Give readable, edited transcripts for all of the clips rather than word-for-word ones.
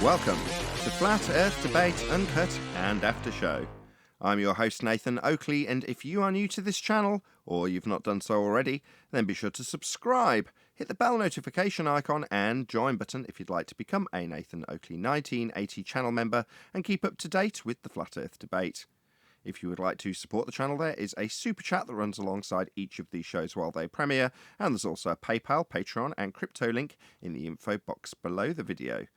Welcome to Flat Earth Debate Uncut and After Show. I'm your host Nathan Oakley, and if you are new to this channel, or you've not done so already, then be sure to subscribe, hit the bell notification icon and join button if you'd like to become a Nathan Oakley 1980 channel member and keep up to date with the Flat Earth Debate. If you would like to support the channel, there is a super chat that runs alongside each of these shows while they premiere, and there's also a PayPal, Patreon and crypto link in the info box below the video.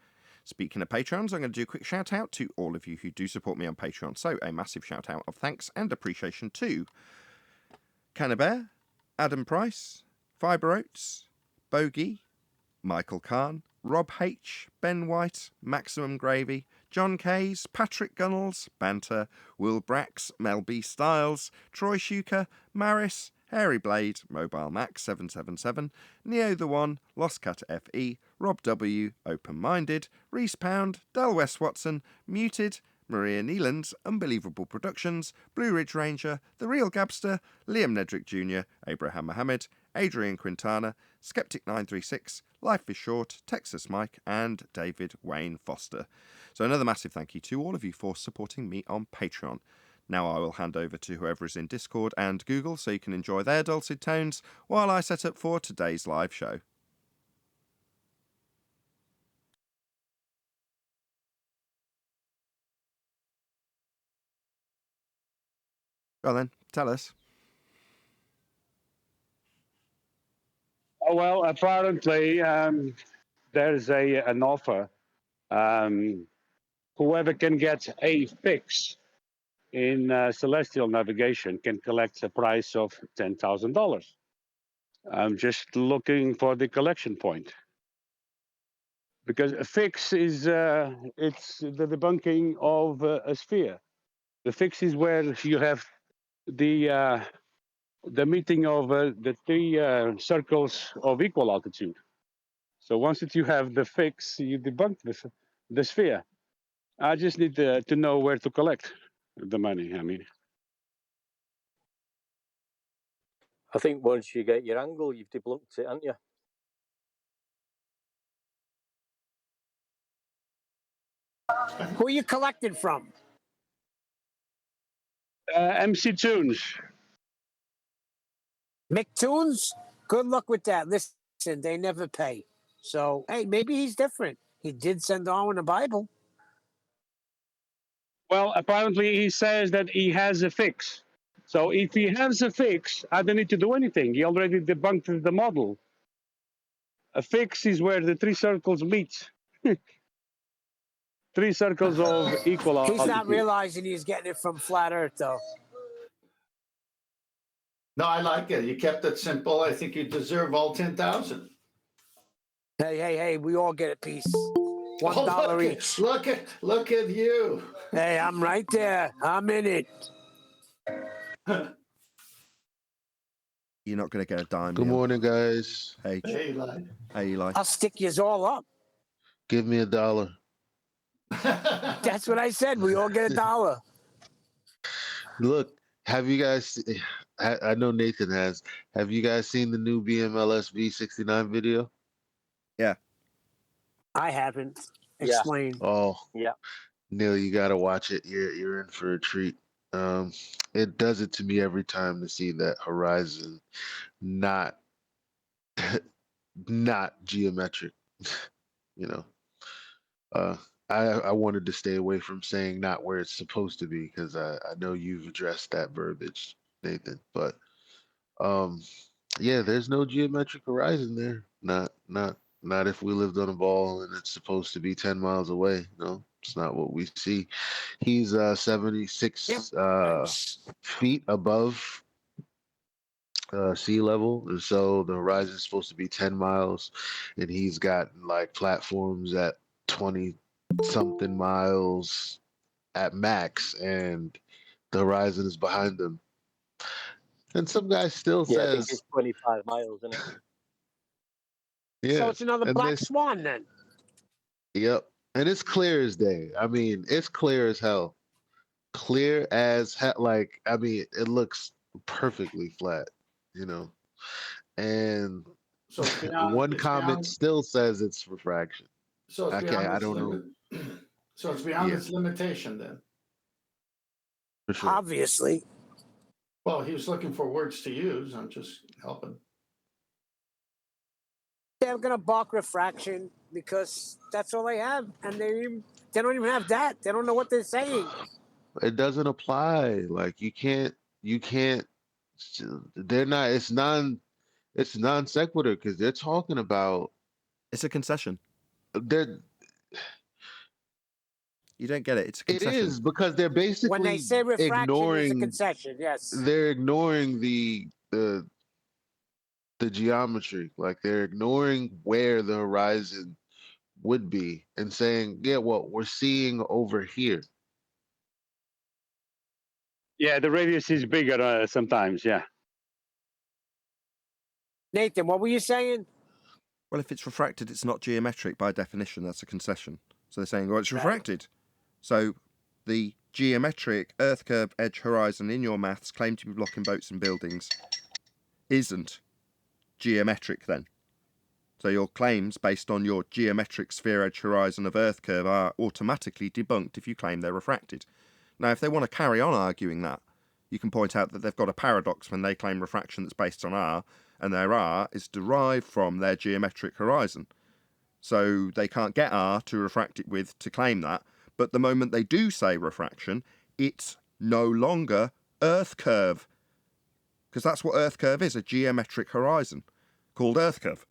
Speaking of Patrons, I'm going to do a quick shout out to all of you who do support me on Patreon, so a massive shout out of thanks and appreciation to Cannabear, Adam Price, Fibre Oats, Bogey, Michael Kahn, Rob H, Ben White, Maximum Gravy, John Kays, Patrick Gunnels, Banter, Will Brax, Mel B Styles, Troy Shuker, Maris, Hairy Blade, Mobile Max 777, Neo the One, Lost Cat FE, Rob W, Open Minded, Reese Pound, Del West Watson, Muted, Maria Neelands, Unbelievable Productions, Blue Ridge Ranger, The Real Gabster, Liam Nedrick Jr., Abraham Mohammed, Adrian Quintana, Skeptic936, Life is Short, Texas Mike, and David Wayne Foster. So another massive thank you to all of you for supporting me on Patreon. Now I will hand over to whoever is in Discord and Google so you can enjoy their dulcet tones while I set up for today's live show. Well then, tell us. Oh, well, apparently there's an offer. Whoever can get a fix in celestial navigation can collect a price of $10,000. I'm just looking for the collection point. Because a fix is it's the debunking of a sphere. The fix is where you have the meeting of the three circles of equal altitude. So once that you have the fix, you debunk the sphere. I just need to know where to collect the money. I mean, I think once you get your angle, you've debunked it, haven't you? Who are you collecting from? MC Tunes. McTunes? Good luck with that. Listen, they never pay. So, hey, maybe he's different. He did send Darwin a Bible. Well, apparently he says that he has a fix. So if he has a fix, I don't need to do anything. He already debunked the model. A fix is where the three circles meet. Three circles of equal altitude. He's not realizing he's getting it from Flat Earth, though. No, I like it. You kept it simple. I think you deserve all 10,000. Hey, we all get a piece. $1 Oh, each. Look at you. Hey, I'm right there. I'm in it. You're not going to get a dime. Good morning, guys. Hey, Eli. Hey, Eli. I'll stick yous all up. Give me $1. That's what I said. We all get $1. Look, have you guys? I know Nathan has. Have you guys seen the new BMLS V69 video? Yeah. I haven't. Yeah. Explain. Oh, Yeah. Neil, you gotta watch it. You're in for a treat. It does it to me every time to see that horizon not not geometric. You know, I wanted to stay away from saying not where it's supposed to be because I know you've addressed that verbiage, Nathan. But yeah, there's no geometric horizon there. Not if we lived on a ball and it's supposed to be 10 miles away. No, it's not what we see. He's 76 feet above sea level, and so the horizon is supposed to be 10 miles, and he's got like platforms at 20 something miles at max, and the horizon is behind them. And some guy still I think says it's 25 miles, isn't it? yeah. So it's another And black swan then. Yep. And it's clear as day. I mean, it's clear as hell. Clear as hell. Like, I mean, it looks perfectly flat, you know. And So one comment still says it's refraction. So it's Okay, beyond I its don't know. limit. So it's beyond Yeah. its limitation then. For sure. Obviously. Well, he was looking for words to use. I'm just helping. They're gonna bark refraction because that's all they have, and they don't even have that. They don't know what they're saying. It doesn't apply. Like you can't. They're not. It's non sequitur because they're talking about. It's a concession. They're. You don't get it. It's a It concession. is because they're basically When they say refraction, is a ignoring. concession. Yes. They're ignoring the geometry. Like they're ignoring where the horizon would be and saying, yeah, well, we're seeing over here. Yeah, the radius is bigger sometimes. Yeah. Nathan, what were you saying? Well, if it's refracted, it's not geometric by definition. That's a concession. So they're saying, well, it's refracted. So the geometric Earth curve edge horizon in your maths claim to be blocking boats and buildings isn't geometric then. So your claims based on your geometric sphere edge horizon of Earth curve are automatically debunked if you claim they're refracted. Now, if they want to carry on arguing that, you can point out that they've got a paradox when they claim refraction that's based on R, and their R is derived from their geometric horizon. So they can't get R to refract it with to claim that, but the moment they do say refraction, it's no longer Earth curve. Because that's what Earth curve is, a geometric horizon called Earth curve.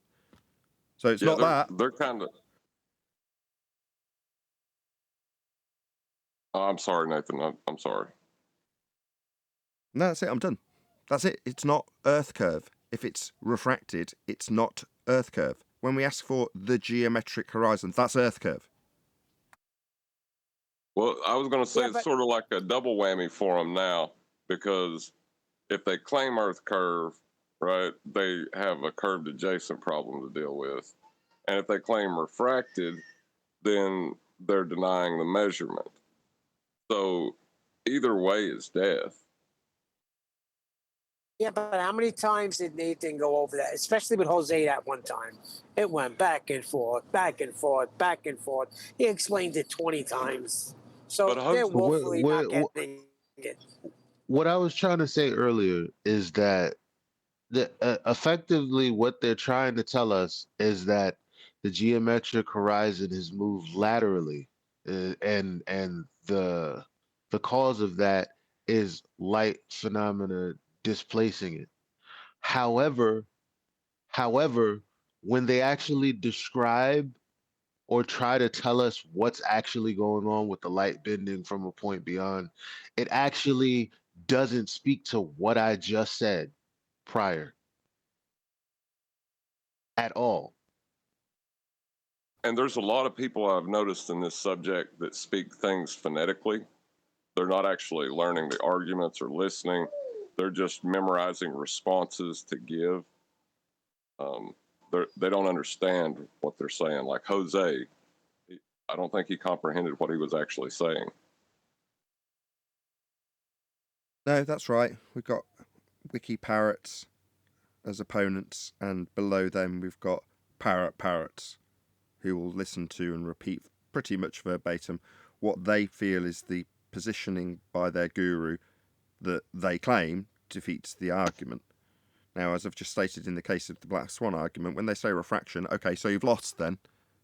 So it's not that. They're kind of. Oh, I'm sorry, Nathan. I'm sorry. No, that's it. I'm done. That's it. It's not Earth curve. If it's refracted, it's not Earth curve. When we ask for the geometric horizon, that's Earth curve. Well, I was going to say Yeah, it's but- sort of like a double whammy for them now, because if they claim Earth curve, right, they have a curved adjacent problem to deal with. And if they claim refracted, then they're denying the measurement. So either way is death. Yeah, but how many times did Nathan go over that? Especially with Jose that one time. It went back and forth, back and forth, back and forth. He explained it 20 times. So But they're Jose- woefully not getting it. What I was trying to say earlier is that effectively what they're trying to tell us is that the geometric horizon has moved laterally, and the cause of that is light phenomena displacing it. However, when they actually describe or try to tell us what's actually going on with the light bending from a point beyond, it actually doesn't speak to what I just said prior at all. And there's a lot of people I've noticed in this subject that speak things phonetically. They're not actually learning the arguments or listening. They're just memorizing responses to give. They don't understand what they're saying. Like Jose, I don't think he comprehended what he was actually saying. No, that's right. We've got wiki parrots as opponents, and below them we've got parrots who will listen to and repeat pretty much verbatim what they feel is the positioning by their guru that they claim defeats the argument. Now, as I've just stated in the case of the Black Swan argument, when they say refraction, okay, so you've lost then.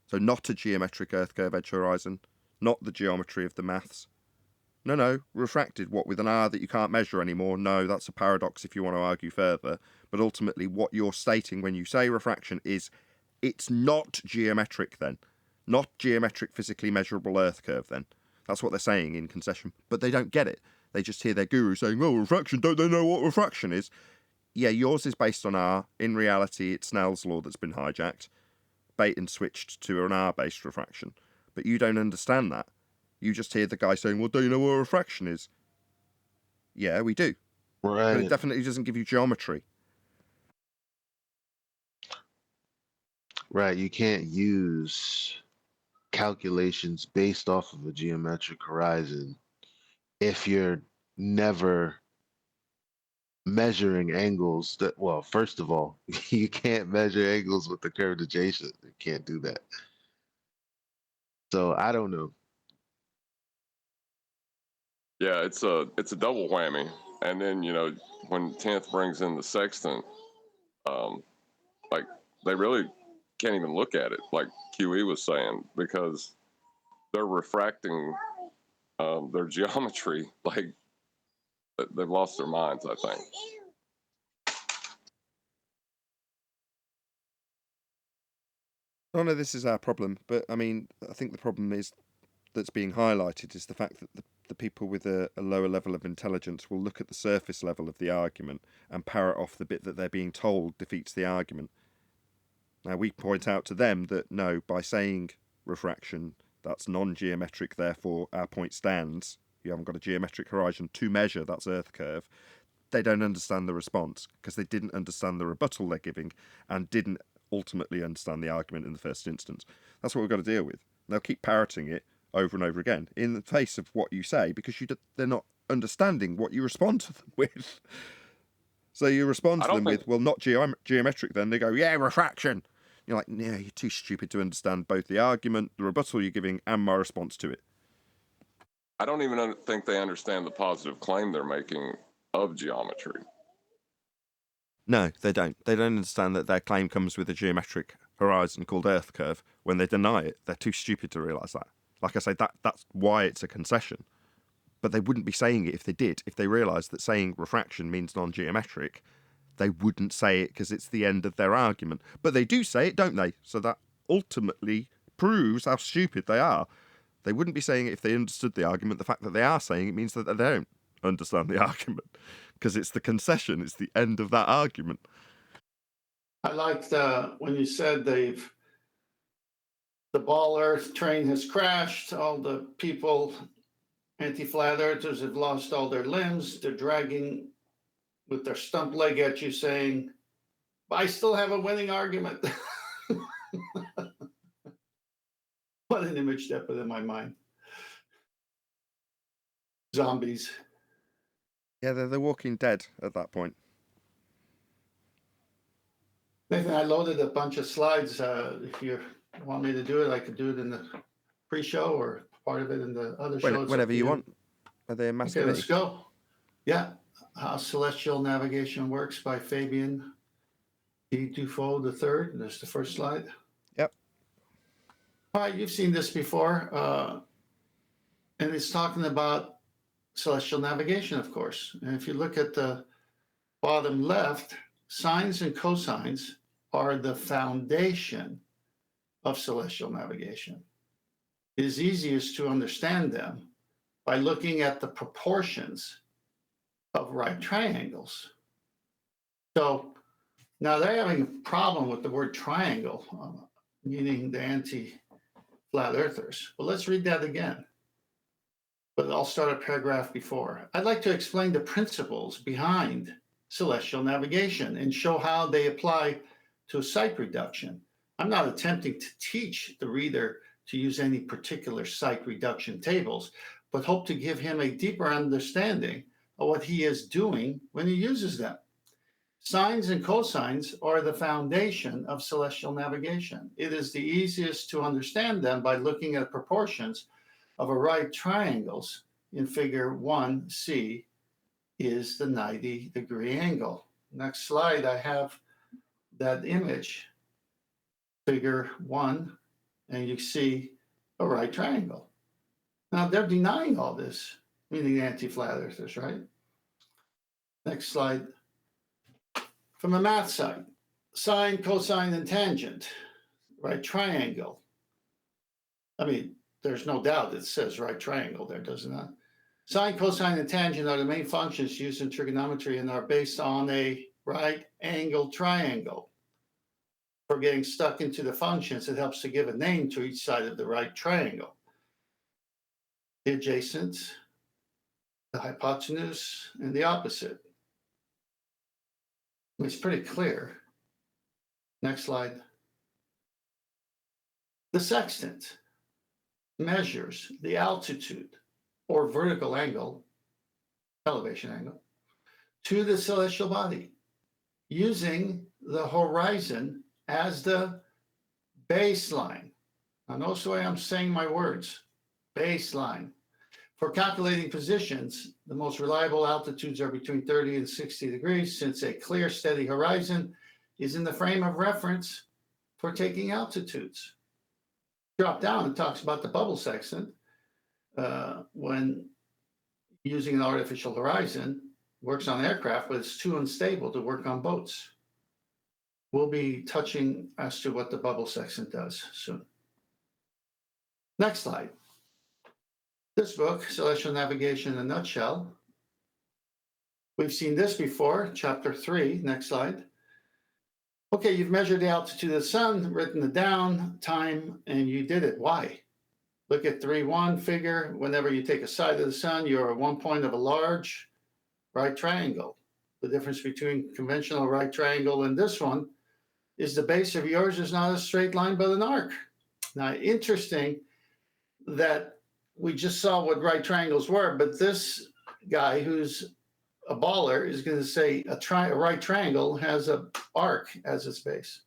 So not a geometric Earth curve edge horizon, not the geometry of the maths. No, refracted, what, with an R that you can't measure anymore? No, that's a paradox if you want to argue further. But ultimately, what you're stating when you say refraction is it's not geometric then. Not geometric, physically measurable Earth curve then. That's what they're saying in concession. But they don't get it. They just hear their guru saying, well, refraction, don't they know what refraction is? Yeah, yours is based on R. In reality, it's Snell's law that's been hijacked, bait and switched to an R-based refraction. But you don't understand that. You just hear the guy saying, well, do you know what a refraction is? Yeah, we do. Right. But it definitely doesn't give you geometry. Right. You can't use calculations based off of a geometric horizon if you're never measuring angles that, well, first of all, you can't measure angles with the curved adjacent. You can't do that. So I don't know. Yeah, it's a double whammy. And then, you know, when 10th brings in the sextant, like they really can't even look at it, like QE was saying, because they're refracting their geometry. Like they've lost their minds, I think. Oh no, this is our problem. But I mean, I think the problem is that's being highlighted is the fact that the people with a lower level of intelligence will look at the surface level of the argument and parrot off the bit that they're being told defeats the argument. Now we point out to them that no, by saying refraction, that's non-geometric, therefore our point stands. You haven't got a geometric horizon to measure, that's Earth curve. They don't understand the response because they didn't understand the rebuttal they're giving and didn't ultimately understand the argument in the first instance. That's what we've got to deal with. They'll keep parroting it over and over again in the face of what you say because they're not understanding what you respond to them with. So you respond to them with, well, not geometric then. They go, yeah, refraction. You're like, no, you're too stupid to understand both the argument, the rebuttal you're giving, and my response to it. I don't even think they understand the positive claim they're making of geometry. No, they don't. They don't understand that their claim comes with a geometric horizon called Earth curve. When they deny it, they're too stupid to realise that. Like I say, that's why it's a concession. But they wouldn't be saying it if they did. If they realised that saying refraction means non-geometric, they wouldn't say it because it's the end of their argument. But they do say it, don't they? So that ultimately proves how stupid they are. They wouldn't be saying it if they understood the argument. The fact that they are saying it means that they don't understand the argument because it's the concession. It's the end of that argument. I liked when you said the ball earth train has crashed. All the people, anti-flat earthers, have lost all their limbs. They're dragging with their stump leg at you saying, I still have a winning argument. What an image that put in my mind. Zombies. Yeah, they're the Walking Dead at that point. Nathan, I loaded a bunch of slides. If you want me to do it, I could do it in the pre-show or part of it in the other shows. Whenever you want. Are they Okay, let's go. Yeah. How Celestial Navigation Works by Fabian D. Dufault III. There's the first slide. Yep. All right, you've seen this before. And it's talking about celestial navigation, of course. And if you look at the bottom left, sines and cosines are the foundation of celestial navigation. It is easiest to understand them by looking at the proportions of right triangles. So now they're having a problem with the word triangle, meaning the anti-flat earthers. Well, let's read that again. But I'll start a paragraph before. I'd like to explain the principles behind celestial navigation and show how they apply to site reduction. I'm not attempting to teach the reader to use any particular site reduction tables, but hope to give him a deeper understanding of what he is doing when he uses them. Sines and cosines are the foundation of celestial navigation. It is the easiest to understand them by looking at proportions of a right triangles in figure 1C is the 90-degree angle. Next slide, I have that image, figure 1, and you see a right triangle. Now, they're denying all this, meaning the anti-flat earthers, right? Next slide. From a math side, sine, cosine, and tangent, right triangle. I mean, there's no doubt it says right triangle there, doesn't it? Sine, cosine, and tangent are the main functions used in trigonometry and are based on a right angle triangle. For getting stuck into the functions, it helps to give a name to each side of the right triangle. The adjacent, the hypotenuse, and the opposite. It's pretty clear. Next slide. The sextant measures the altitude or vertical angle, elevation angle, to the celestial body using the horizon as the baseline. Now notice the way I'm saying my words. Baseline. For calculating positions, the most reliable altitudes are between 30 and 60 degrees, since a clear, steady horizon is in the frame of reference for taking altitudes. Drop down, it talks about the bubble sextant. When using an artificial horizon, works on aircraft, but it's too unstable to work on boats. We'll be touching as to what the bubble sextant does soon. Next slide. This book, Celestial Navigation in a Nutshell. We've seen this before, chapter 3. Next slide. Okay, you've measured the altitude of the sun, written it down, time, and you did it. Why? Look at 3.1 figure. Whenever you take a side of the sun, you're at one point of a large right triangle. The difference between conventional right triangle and this one is the base of yours is not a straight line, but an arc. Now, interesting that we just saw what right triangles were, but this guy who's a baller is going to say a right triangle has an arc as its base.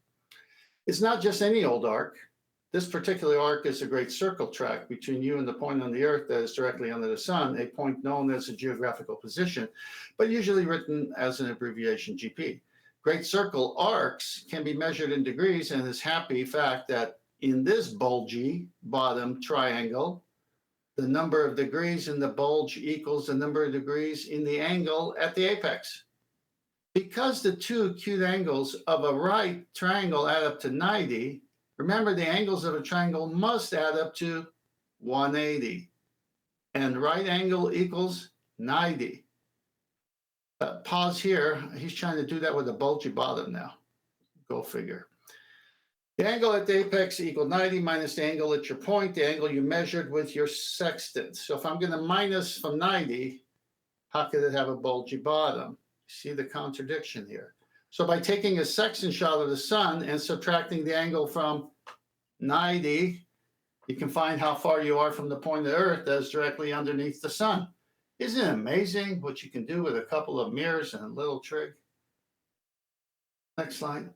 It's not just any old arc. This particular arc is a great circle track between you and the point on the Earth that is directly under the sun, a point known as a geographical position, but usually written as an abbreviation GP. Great circle arcs can be measured in degrees, and this happy fact that in this bulgy bottom triangle, the number of degrees in the bulge equals the number of degrees in the angle at the apex. Because the two acute angles of a right triangle add up to 90, remember the angles of a triangle must add up to 180. And right angle equals 90. Pause here. He's trying to do that with a bulgy bottom now. Go figure. The angle at the apex equal 90 minus the angle at your point, the angle you measured with your sextant. So if I'm going to minus from 90, how could it have a bulgy bottom? See the contradiction here. So by taking a sextant shot of the sun and subtracting the angle from 90, you can find how far you are from the point of the Earth that is directly underneath the sun. Isn't it amazing what you can do with a couple of mirrors and a little trig? Next slide.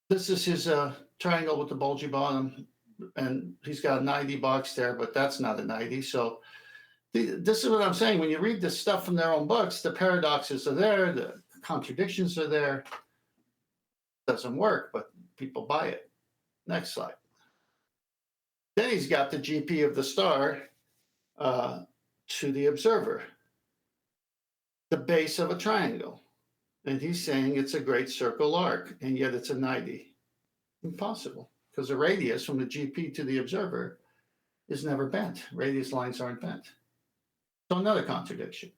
This is his triangle with the bulgy bottom, and he's got a 90 box there, but that's not a 90. So this is what I'm saying. When you read this stuff from their own books, the paradoxes are there, the contradictions are there. It doesn't work, but people buy it. Next slide. Then he's got the GP of the star to the observer, the base of a triangle. And he's saying it's a great circle arc, and yet it's a 90. Impossible, because the radius from the GP to the observer is never bent. Radius lines aren't bent. So another contradiction.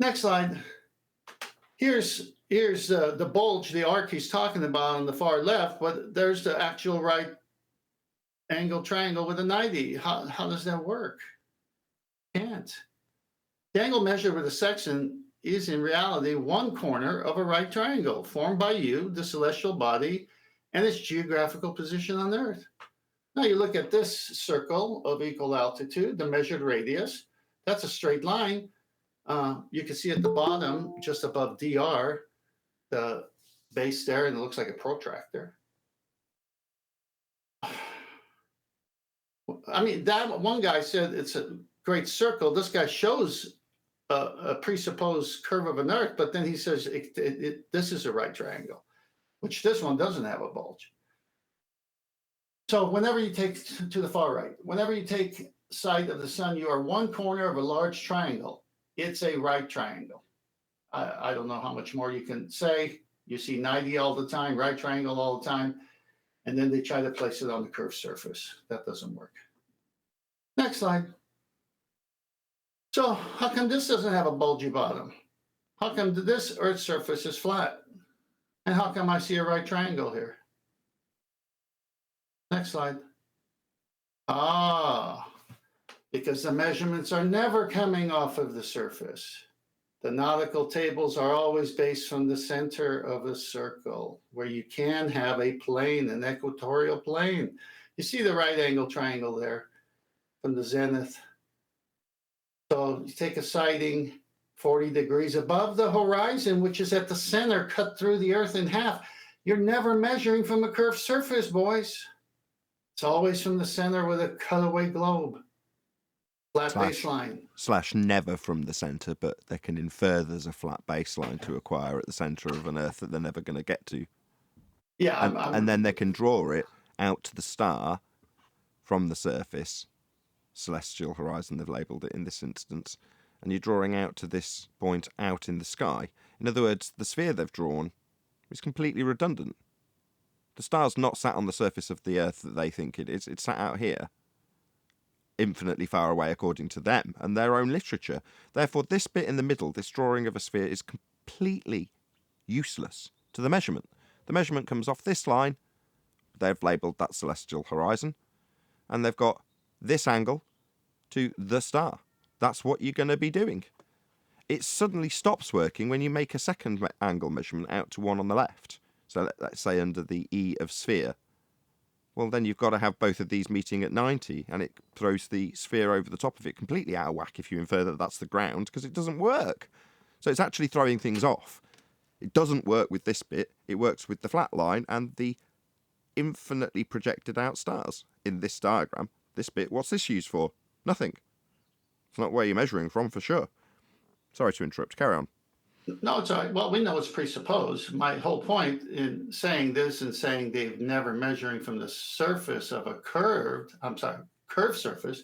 Next slide. Here's the bulge, the arc he's talking about on the far left, but there's the actual right angle triangle with a 90. How does that work? Can't. The angle measured with a section is in reality one corner of a right triangle formed by you, the celestial body, and its geographical position on Earth. Now you look at this circle of equal altitude, the measured radius, that's a straight line. You can see at the bottom, just above DR, the base there, and it looks like a protractor. I mean, that one guy said it's a great circle. This guy shows a presupposed curve of an Earth, but then he says this is a right triangle, which this one doesn't have a bulge. So whenever you take to the far right, whenever you take sight of the sun, you are one corner of a large triangle. It's a right triangle. I don't know how much more you can say. You see 90 all the time, right triangle all the time, and then they try to place it on the curved surface. That doesn't work. Next slide. So how come this doesn't have a bulgy bottom? How come this Earth's surface is flat? And how come I see a right triangle here? Next slide. Because the measurements are never coming off of the surface. The nautical tables are always based from the center of a circle, where you can have a plane, an equatorial plane. You see the right angle triangle there from the zenith. So you take a sighting 40 degrees above the horizon, which is at the center, cut through the Earth in half. You're never measuring from a curved surface, boys. It's always from the center with a cutaway globe. Flat baseline. / never from the center, but they can infer there's a flat baseline to acquire at the center of an Earth that they're never going to get to. Yeah, and then they can draw it out to the star from the surface, celestial horizon they've labelled it in this instance, and you're drawing out to this point out in the sky. In other words, the sphere they've drawn is completely redundant. The star's not sat on the surface of the Earth that they think it is, it's sat out here, infinitely far away according to them and their own literature. Therefore, this bit in the middle, this drawing of a sphere, is completely useless to the measurement. The measurement comes off this line, they've labelled that celestial horizon, and they've got this angle to the star. That's what you're going to be doing. It suddenly stops working when you make a second angle measurement out to one on the left. So let's say under the E of sphere. Well, then you've got to have both of these meeting at 90, and it throws the sphere over the top of it completely out of whack if you infer that that's the ground, because it doesn't work. So it's actually throwing things off. It doesn't work with this bit. It works with the flat line and the infinitely projected out stars. In this diagram, this bit, what's this used for? Nothing. It's not where you're measuring from, for sure. Sorry to interrupt. Carry on. No, it's all right. Well, we know it's presupposed. My whole point in saying this and saying they've never measuring from the surface of a curved surface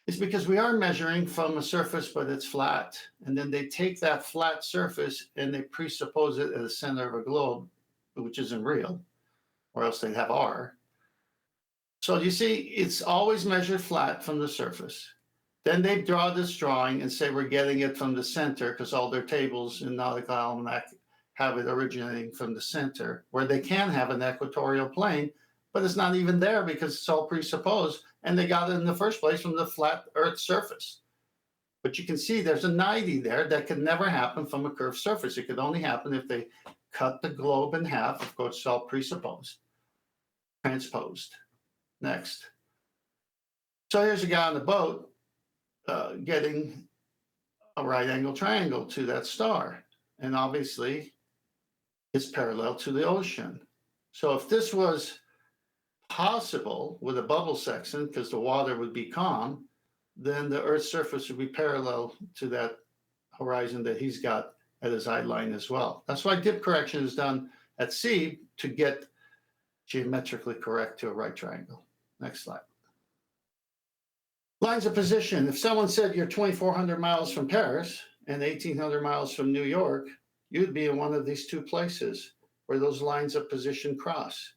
is because we are measuring from a surface, but it's flat. And then they take that flat surface and they presuppose it at the center of a globe, which isn't real, or else they'd have R. So you see, it's always measured flat from the surface. Then they draw this drawing and say we're getting it from the center because all their tables in Nautical Almanac have it originating from the center, where they can have an equatorial plane, but it's not even there because it's all presupposed, and they got it in the first place from the flat Earth surface. But you can see there's a 90 there that could never happen from a curved surface. It could only happen if they cut the globe in half. Of course, it's all presupposed, transposed. Next. So here's a guy on the boat getting a right angle triangle to that star. And obviously, it's parallel to the ocean. So if this was possible with a bubble section, because the water would be calm, then the Earth's surface would be parallel to that horizon that he's got at his eye line as well. That's why dip correction is done at sea to get geometrically correct to a right triangle. Next slide. Lines of position. If someone said you're 2,400 miles from Paris and 1,800 miles from New York, you'd be in one of these two places where those lines of position cross.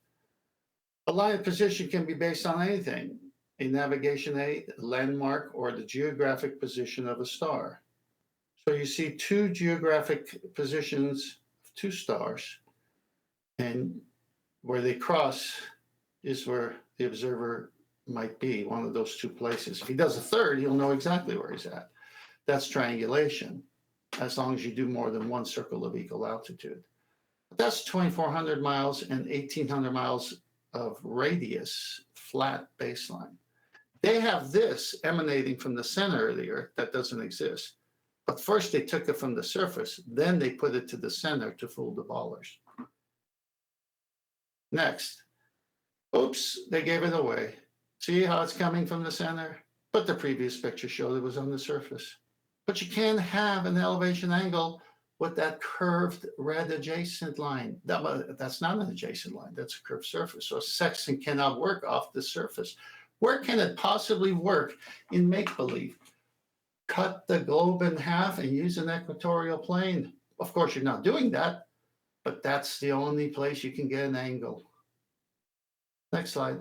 A line of position can be based on anything, a navigation aid, a landmark, or the geographic position of a star. So you see two geographic positions of two stars, and where they cross is where the observer might be, one of those two places. If he does a third, he'll know exactly where he's at. That's triangulation, as long as you do more than one circle of equal altitude. But that's 2,400 miles and 1,800 miles of radius, flat baseline. They have this emanating from the center of the Earth that doesn't exist. But first they took it from the surface, then they put it to the center to fool the ballers. Next. Oops, they gave it away. See how it's coming from the center? But the previous picture showed it was on the surface. But you can't have an elevation angle with that curved red adjacent line. That's not an adjacent line, that's a curved surface. So a section cannot work off the surface. Where can it possibly work in make-believe? Cut the globe in half and use an equatorial plane. Of course, you're not doing that, but that's the only place you can get an angle. Next slide.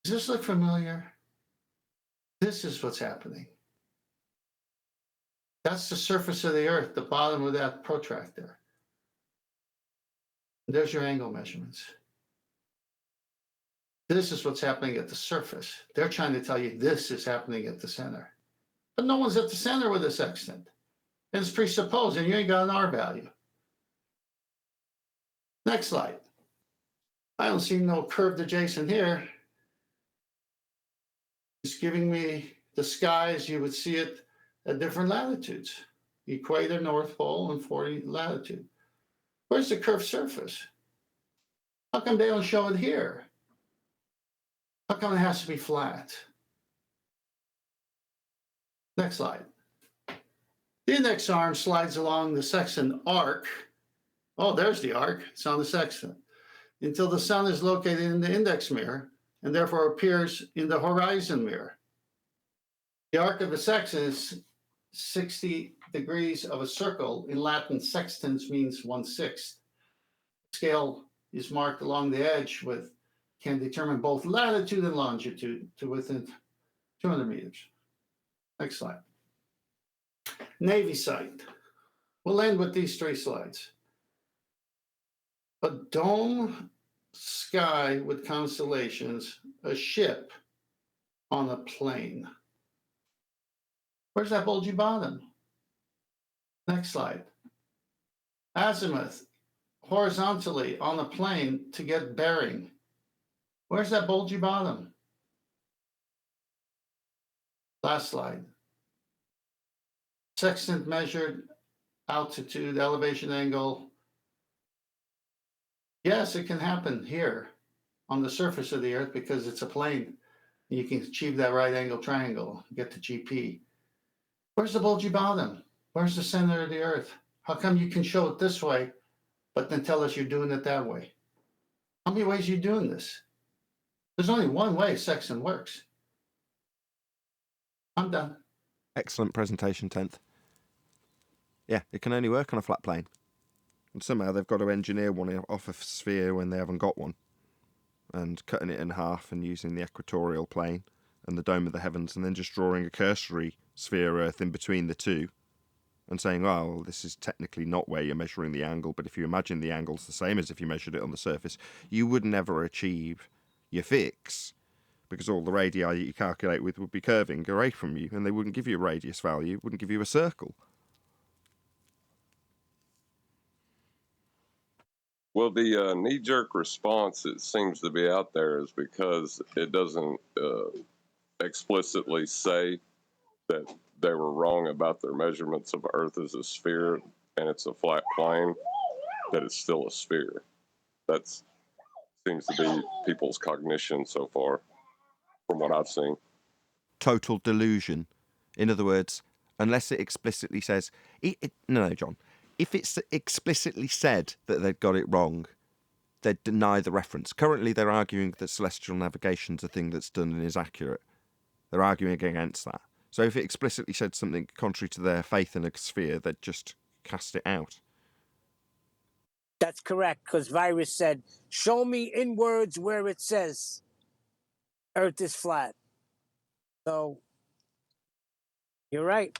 Does this look familiar? This is what's happening. That's the surface of the Earth, the bottom of that protractor. There's your angle measurements. This is what's happening at the surface. They're trying to tell you this is happening at the center. But no one's at the center with a sextant. And it's presupposed, and you ain't got an R value. Next slide. I don't see no curved adjacent here. It's giving me the sky as you would see it at different latitudes. Equator, North Pole, and 40 latitude. Where's the curved surface? How come they don't show it here? How come it has to be flat? Next slide. The index arm slides along the sextant arc. Oh, there's the arc. It's on the sextant. Until the sun is located in the index mirror and therefore appears in the horizon mirror. The arc of a sextant is 60 degrees of a circle. In Latin, sextans means 1/6. Scale is marked along the edge with can determine both latitude and longitude to within 200 meters. Next slide. Navy sight. We'll end with these 3 slides. A dome sky with constellations, a ship on a plane. Where's that bulgy bottom? Next slide. Azimuth, horizontally on a plane to get bearing. Where's that bulgy bottom? Last slide. Sextant measured altitude, elevation angle. Yes, it can happen here on the surface of the Earth because it's a plane. You can achieve that right angle triangle, get to GP. Where's the bulgy bottom? Where's the center of the Earth? How come you can show it this way, but then tell us you're doing it that way? How many ways are you doing this? There's only one way sextant works. I'm done. Excellent presentation, 10th. Yeah, it can only work on a flat plane. And somehow they've got to engineer one off a sphere when they haven't got one. And cutting it in half and using the equatorial plane and the dome of the heavens and then just drawing a cursory sphere Earth in between the two and saying, well, this is technically not where you're measuring the angle, but if you imagine the angle's the same as if you measured it on the surface, you would never achieve your fix because all the radii that you calculate with would be curving away from you and they wouldn't give you a radius value, wouldn't give you a circle. Well, the knee-jerk response it seems to be out there is because it doesn't explicitly say that they were wrong about their measurements of Earth as a sphere and it's a flat plane, that it's still a sphere. That seems to be people's cognition so far, from what I've seen. Total delusion. In other words, unless it explicitly says... No, John. If it's explicitly said that they've got it wrong, they'd deny the reference. Currently, they're arguing that celestial navigation's a thing that's done and is accurate. They're arguing against that. So if it explicitly said something contrary to their faith in a sphere, they'd just cast it out. That's correct, because Virus said, show me in words where it says Earth is flat. So, you're right.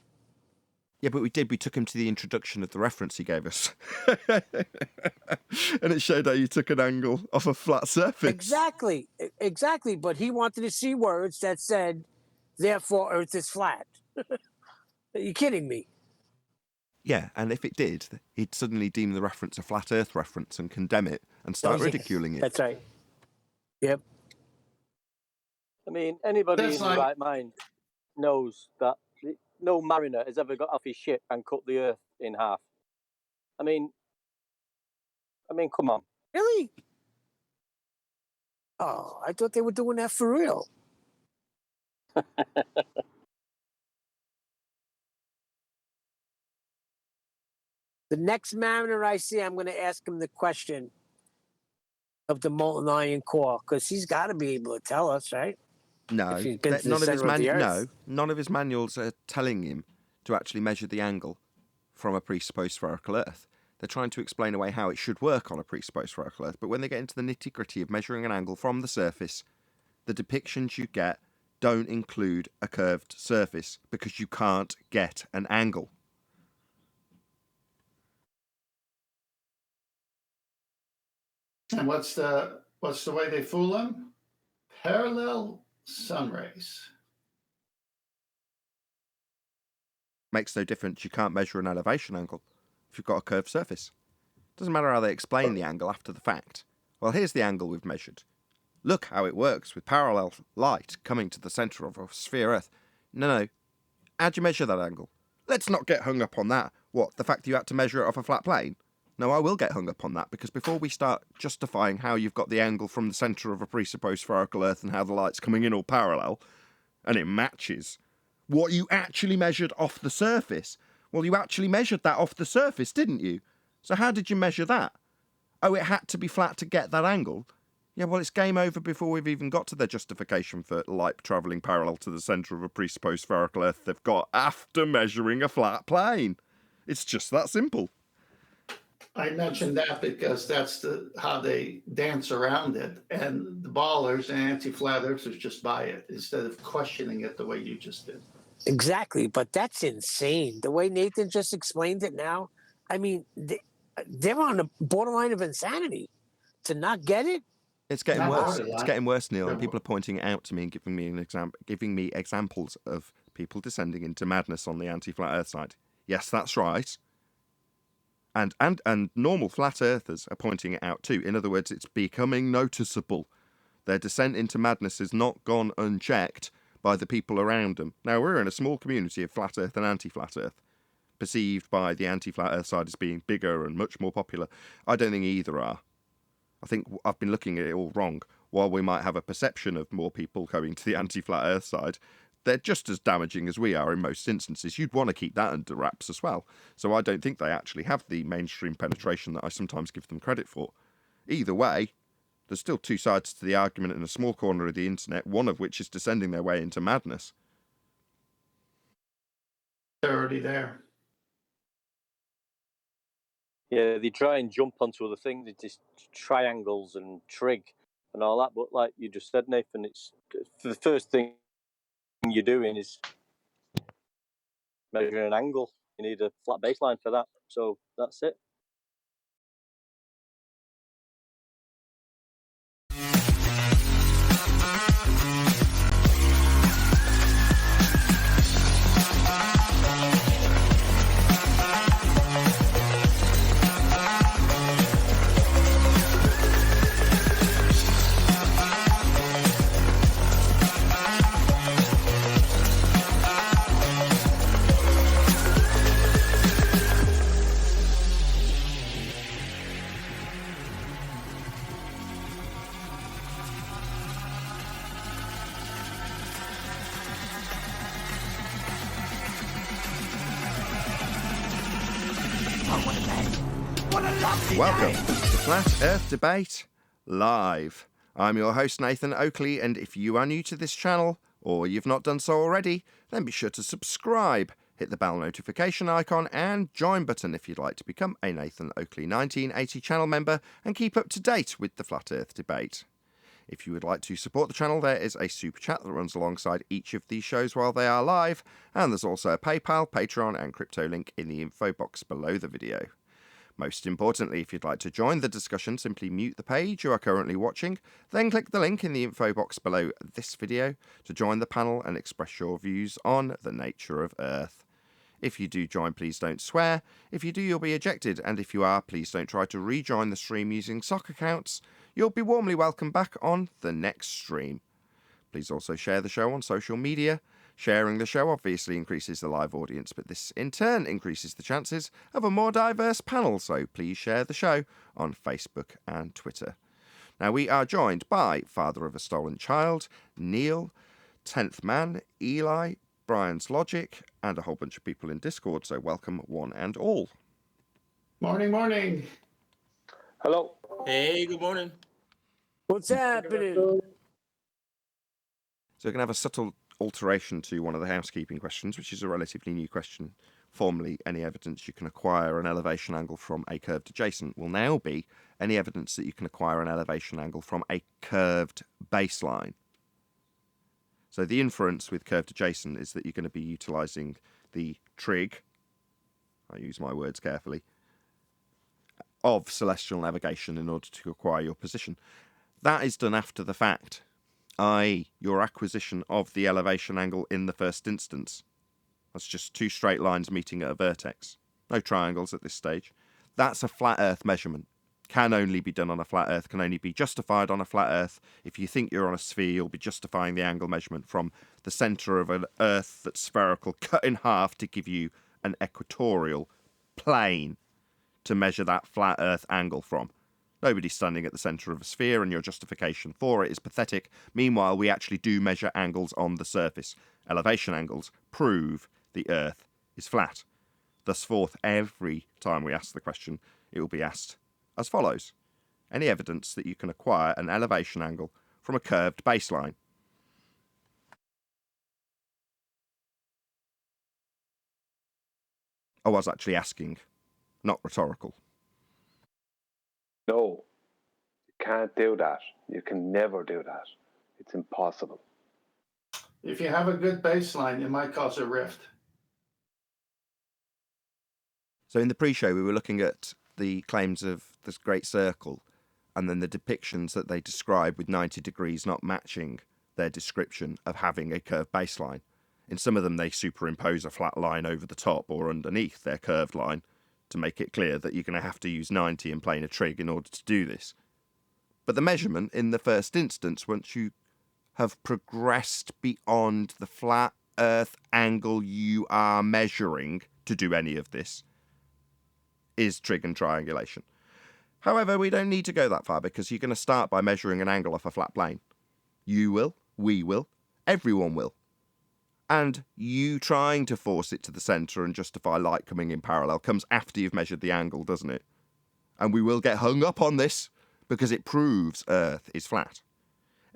Yeah, but we did. We took him to the introduction of the reference he gave us. And it showed how you took an angle off a flat surface. Exactly. But he wanted to see words that said, therefore Earth is flat. Are you kidding me? Yeah, and if it did, he'd suddenly deem the reference a flat Earth reference and condemn it and start ridiculing it. That's right. Yep. I mean, anybody in the right mind knows that no mariner has ever got off his ship and cut the Earth in half. I mean, come on. Really? Oh, I thought they were doing that for real. The next mariner I see, I'm going to ask him the question of the molten iron core, because he's got to be able to tell us, right? No, none of his manuals are telling him to actually measure the angle from a presupposed spherical Earth. They're trying to explain away how it should work on a presupposed spherical Earth, but when they get into the nitty-gritty of measuring an angle from the surface, the depictions you get don't include a curved surface because you can't get an angle. And what's the way they fool them? Parallel sun rays. Makes no difference. You can't measure an elevation angle if you've got a curved surface. Doesn't matter how they explain the angle after the fact. Well, here's the angle we've measured. Look how it works with parallel light coming to the centre of a sphere Earth. No. How'd you measure that angle? Let's not get hung up on that. What, the fact that you had to measure it off a flat plane? No, I will get hung up on that, because before we start justifying how you've got the angle from the centre of a presupposed spherical Earth and how the light's coming in all parallel, and it matches what you actually measured off the surface. Well, you actually measured that off the surface, didn't you? So how did you measure that? Oh, it had to be flat to get that angle? Yeah, well, it's game over before we've even got to their justification for light travelling parallel to the centre of a presupposed spherical Earth they've got after measuring a flat plane. It's just that simple. I mentioned that because that's how they dance around it. And the ballers and anti-flat earthers just buy it instead of questioning it the way you just did. Exactly, but that's insane. The way Nathan just explained it now, I mean, they're on the borderline of insanity. To not get it? It's getting Not worse. borderline. It's getting worse, Neil. And They're- people are pointing it out to me and giving me examples of people descending into madness on the anti-flat Earth side. Yes, that's right. And normal flat earthers are pointing it out too. In other words, it's becoming noticeable. Their descent into madness has not gone unchecked by the people around them. Now, we're in a small community of flat Earth and anti-flat Earth, perceived by the anti-flat Earth side as being bigger and much more popular. I don't think either are. I think I've been looking at it all wrong. While we might have a perception of more people going to the anti-flat Earth side, they're just as damaging as we are in most instances. You'd want to keep that under wraps as well. So I don't think they actually have the mainstream penetration that I sometimes give them credit for. Either way, there's still two sides to the argument in a small corner of the internet, one of which is descending their way into madness. They're already there. Yeah, they try and jump onto other things, it's just triangles and trig and all that. But like you just said, Nathan, it's the first thing you're doing is measuring an angle. You need a flat baseline for that. So that's it. Welcome to Flat Earth Debate Live. I'm your host, Nathan Oakley, and if you are new to this channel, or you've not done so already, then be sure to subscribe, hit the bell notification icon, and join button if you'd like to become a Nathan Oakley 1980 channel member and keep up to date with the Flat Earth Debate. If you would like to support the channel, there is a super chat that runs alongside each of these shows while they are live, and there's also a PayPal, Patreon, and crypto link in the info box below the video. Most importantly, if you'd like to join the discussion, simply mute the page you are currently watching, then click the link in the info box below this video to join the panel and express your views on the nature of Earth. If you do join, please don't swear. If you do, you'll be ejected, and if you are, please don't try to rejoin the stream using sock accounts. You'll be warmly welcomed back on the next stream. Please also share the show on social media. Sharing the show obviously increases the live audience, but this in turn increases the chances of a more diverse panel, so please share the show on Facebook and Twitter. Now, we are joined by Father of a Stolen Child, Neil, 10th Man, Eli, Brian's Logic, and a whole bunch of people in Discord, so welcome one and all. Morning, morning. Hello. Hey, good morning. What's happening? So we're going to have a subtle alteration to one of the housekeeping questions, which is a relatively new question. Formerly, any evidence you can acquire an elevation angle from a curved adjacent will now be any evidence that you can acquire an elevation angle from a curved baseline. So the inference with curved adjacent is that you're going to be utilising the trig, I use my words carefully, of celestial navigation in order to acquire your position. That is done after the fact, i.e. your acquisition of the elevation angle in the first instance. That's just two straight lines meeting at a vertex. No triangles at this stage. That's a flat Earth measurement. Can only be done on a flat Earth, can only be justified on a flat Earth. If you think you're on a sphere, you'll be justifying the angle measurement from the centre of an Earth that's spherical, cut in half to give you an equatorial plane to measure that flat Earth angle from. Nobody's standing at the centre of a sphere, and your justification for it is pathetic. Meanwhile, we actually do measure angles on the surface. Elevation angles prove the Earth is flat. Thus forth, every time we ask the question, it will be asked as follows. Any evidence that you can acquire an elevation angle from a curved baseline? I was actually asking, not rhetorical. No, you can't do that. You can never do that. It's impossible. If you have a good baseline, it might cause a rift. So in the pre-show, we were looking at the claims of this great circle and then the depictions that they describe with 90 degrees not matching their description of having a curved baseline. In some of them, they superimpose a flat line over the top or underneath their curved line to make it clear that you're going to have to use 90 and planar trig in order to do this. But the measurement in the first instance, once you have progressed beyond the flat Earth angle you are measuring to do any of this, is trig and triangulation. However, we don't need to go that far because you're going to start by measuring an angle off a flat plane. You will, we will, everyone will. And you trying to force it to the centre and justify light coming in parallel comes after you've measured the angle, doesn't it? And we will get hung up on this because it proves Earth is flat.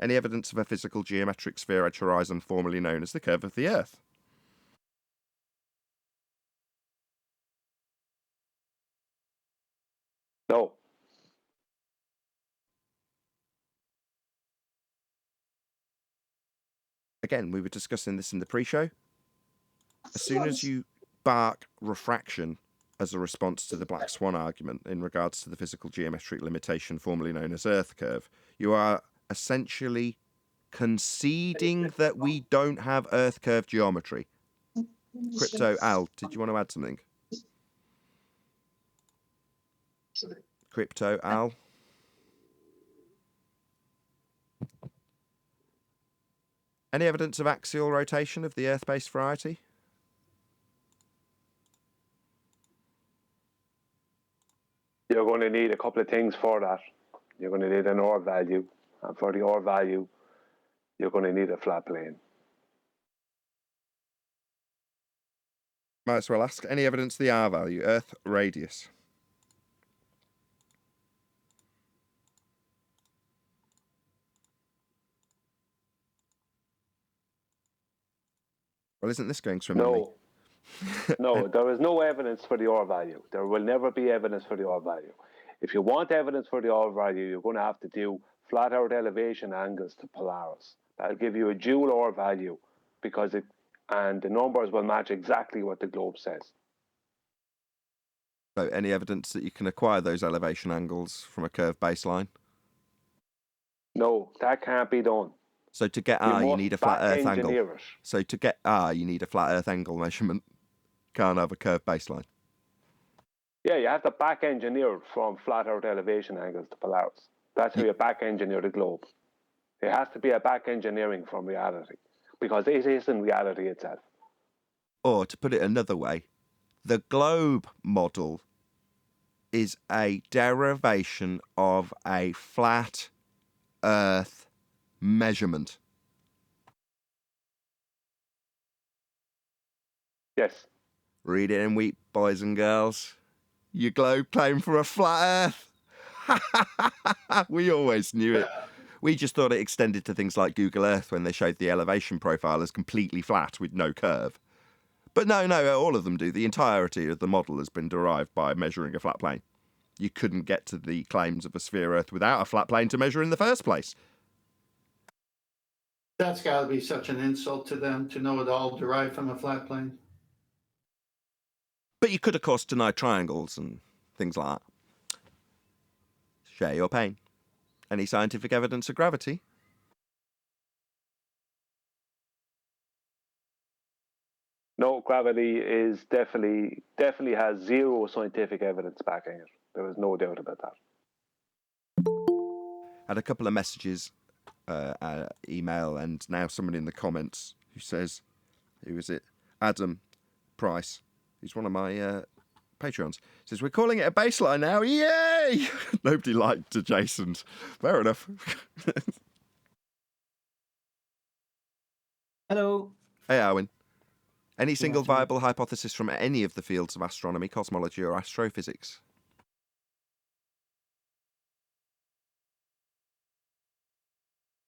Any evidence of a physical geometric sphere edge horizon formerly known as the curve of the Earth? No. Again, we were discussing this in the pre-show. As soon as you bark refraction as a response to the black swan argument in regards to the physical geometric limitation formerly known as Earth curve, you are essentially conceding that we don't have Earth curve geometry. Crypto Al, did you want to add something? Crypto Al? Any evidence of axial rotation of the Earth-based variety? You're going to need a couple of things for that. You're going to need an R value, and for the R value, you're going to need a flat plane. Might as well ask, any evidence of the R value, Earth radius? Well, isn't this going swimmingly? No. No, there is no evidence for the R value. There will never be evidence for the R value. If you want evidence for the R value, you're going to have to do flat Earth elevation angles to Polaris. That'll give you a dual R value because and the numbers will match exactly what the globe says. So any evidence that you can acquire those elevation angles from a curved baseline? No, that can't be done. So to get R, you need a flat Earth angle. So to get R, you need a flat Earth angle measurement. Can't have a curved baseline. Yeah, you have to back engineer it from flat Earth elevation angles to Polaris. That's how you back engineer the globe. It has to be a back engineering from reality because it isn't reality itself. Or to put it another way, the globe model is a derivation of a flat Earth measurement. Yes. Read it in wheat, boys and girls. Your globe claim for a flat Earth. We always knew it. We just thought it extended to things like Google Earth when they showed the elevation profile as completely flat with no curve. But no, all of them do. The entirety of the model has been derived by measuring a flat plane. You couldn't get to the claims of a sphere Earth without a flat plane to measure in the first place. That's got to be such an insult to them to know it all derived from a flat plane. But you could, of course, deny triangles and things like that. Share your pain. Any scientific evidence of gravity? No, gravity is definitely has zero scientific evidence backing it. There is no doubt about that. Had a couple of messages, email, and now someone in the comments who says, who is it? Adam Price. He's one of my Patreons. Says, we're calling it a baseline now. Yay! Nobody liked adjacent. Fair enough. Hello. Hey, Arwin. Any single afternoon. viable hypothesis from any of the fields of astronomy, cosmology, or astrophysics?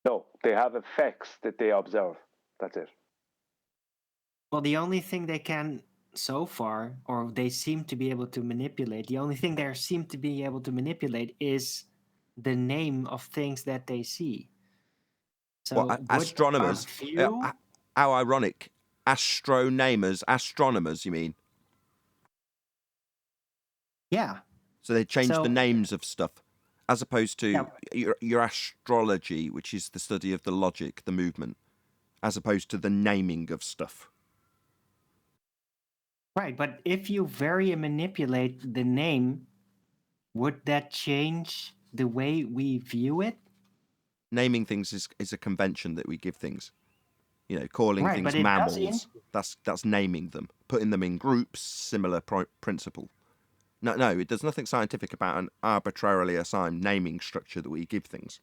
No, they have effects that they observe. That's it. Well, the only thing they can so far, or they seem to be able to manipulate, the only thing they seem to be able to manipulate is the name of things that they see. So What, astronomers? How ironic. Astronomers, you mean? Yeah. So they change the names of stuff, as opposed to your astrology, which is the study of the logic, the movement, as opposed to the naming of stuff. Right, but if you vary and manipulate the name, would that change the way we view it? Naming things is a convention that we give things. You know, calling things mammals. That's naming them, putting them in groups. Similar principle. No, it does nothing scientific about an arbitrarily assigned naming structure that we give things.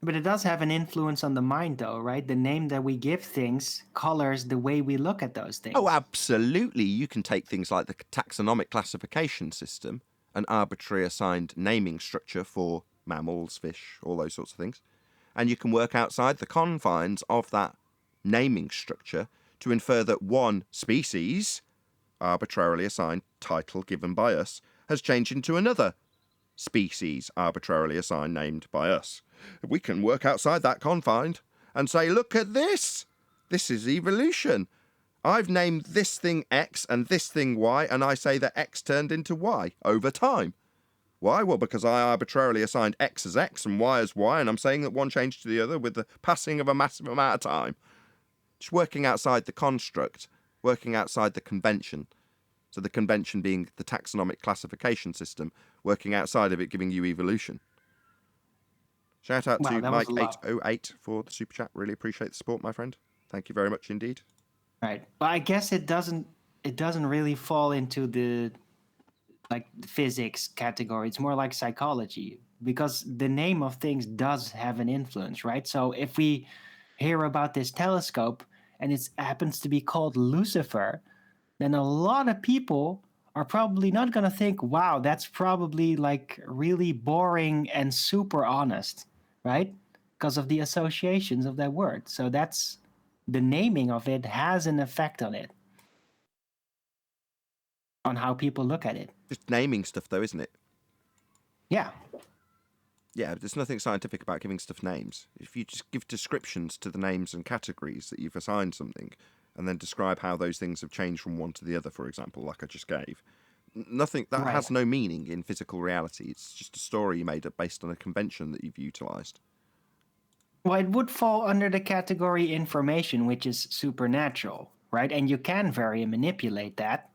But it does have an influence on the mind, though, right? The name that we give things colors the way we look at those things. Oh, absolutely. You can take things like the taxonomic classification system, an arbitrary assigned naming structure for mammals, fish, all those sorts of things, and you can work outside the confines of that naming structure to infer that one species, arbitrarily assigned title given by us, has changed into another species, arbitrarily assigned named by us. We can work outside that confine and say, look at this. This is evolution. I've named this thing X and this thing Y, and I say that X turned into Y over time. Why? Well, because I arbitrarily assigned X as X and Y as Y, and I'm saying that one changed to the other with the passing of a massive amount of time. Just working outside the construct, working outside the convention. So the convention being the taxonomic classification system, working outside of it, giving you evolution. Shout out to Mike808 for the super chat. Really appreciate the support, my friend. Thank you very much indeed. Right. Well, I guess it doesn't really fall into the physics category. It's more like psychology, because the name of things does have an influence, right? So if we hear about this telescope and it happens to be called Lucifer, then a lot of people are probably not going to think, wow, that's probably really boring and super honest, right? Because of the associations of that word. So that's the naming of it has an effect on it, on how people look at it. Just naming stuff, though, isn't it? Yeah. Yeah, there's nothing scientific about giving stuff names. If you just give descriptions to the names and categories that you've assigned something, and then describe how those things have changed from one to the other, for example, like I just gave, nothing that has no meaning in physical reality. It's just a story you made up based on a convention that you've utilised. Well, it would fall under the category information, which is supernatural, right? And you can vary and manipulate that.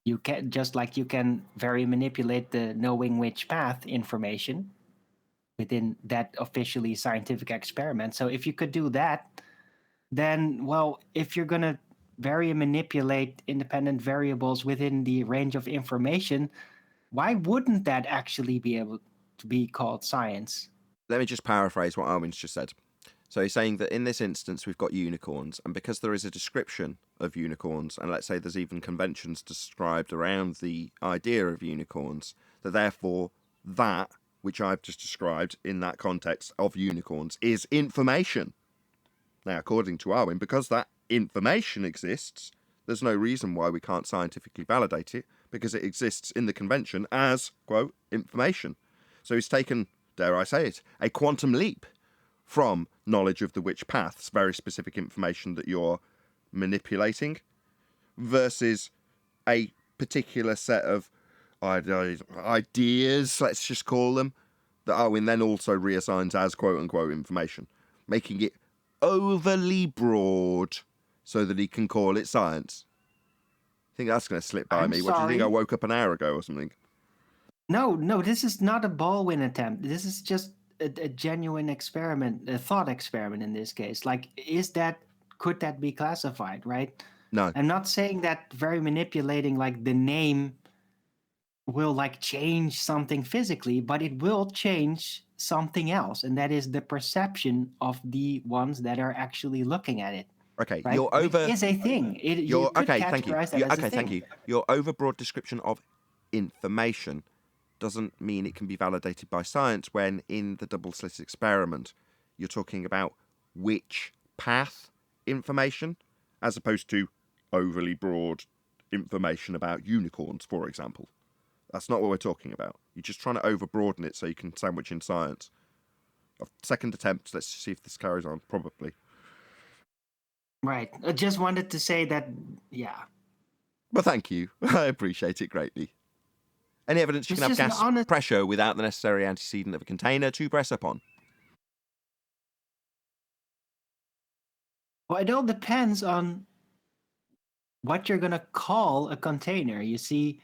You can, just like you can vary and manipulate the knowing which path information within that officially scientific experiment. So if you could do that, then, well, if you're going to vary and manipulate independent variables within the range of information, why wouldn't that actually be able to be called science? Let me just paraphrase what Arwin's just said. So he's saying that in this instance, we've got unicorns, and because there is a description of unicorns, and let's say there's even conventions described around the idea of unicorns, that therefore that which I've just described in that context of unicorns is information. Now, according to Arwin, because that information exists, there's no reason why we can't scientifically validate it, because it exists in the convention as, quote, information. So he's taken, dare I say it, a quantum leap from knowledge of the which paths, very specific information that you're manipulating, versus a particular set of ideas, let's just call them, that Arwin then also reassigns as quote-unquote information, making it overly broad so that he can call it science. I think that's going to slip by me. What do you think? I woke up an hour ago or something? No, this is not a Baldwin attempt. This is just a genuine experiment, a thought experiment in this case. Could that be classified, right? No. I'm not saying that very manipulating like the name will like change something physically, but it will change something else, and that is the perception of the ones that are actually looking at it. Okay, Right? you're over. Which is a thing. You could okay. Thank you. categorize that as a thing. Thank you. Your overbroad description of information doesn't mean it can be validated by science. When in the double slit experiment, you're talking about which path information, as opposed to overly broad information about unicorns, for example. That's not what we're talking about. You're just trying to overbroaden it so you can sandwich in science. Second attempt. Let's see if this carries on. Probably. Right. I just wanted to say that, yeah. Well, thank you. I appreciate it greatly. Any evidence you can have gas pressure without the necessary antecedent of a container to press upon? Well, it all depends on what you're going to call a container. You see,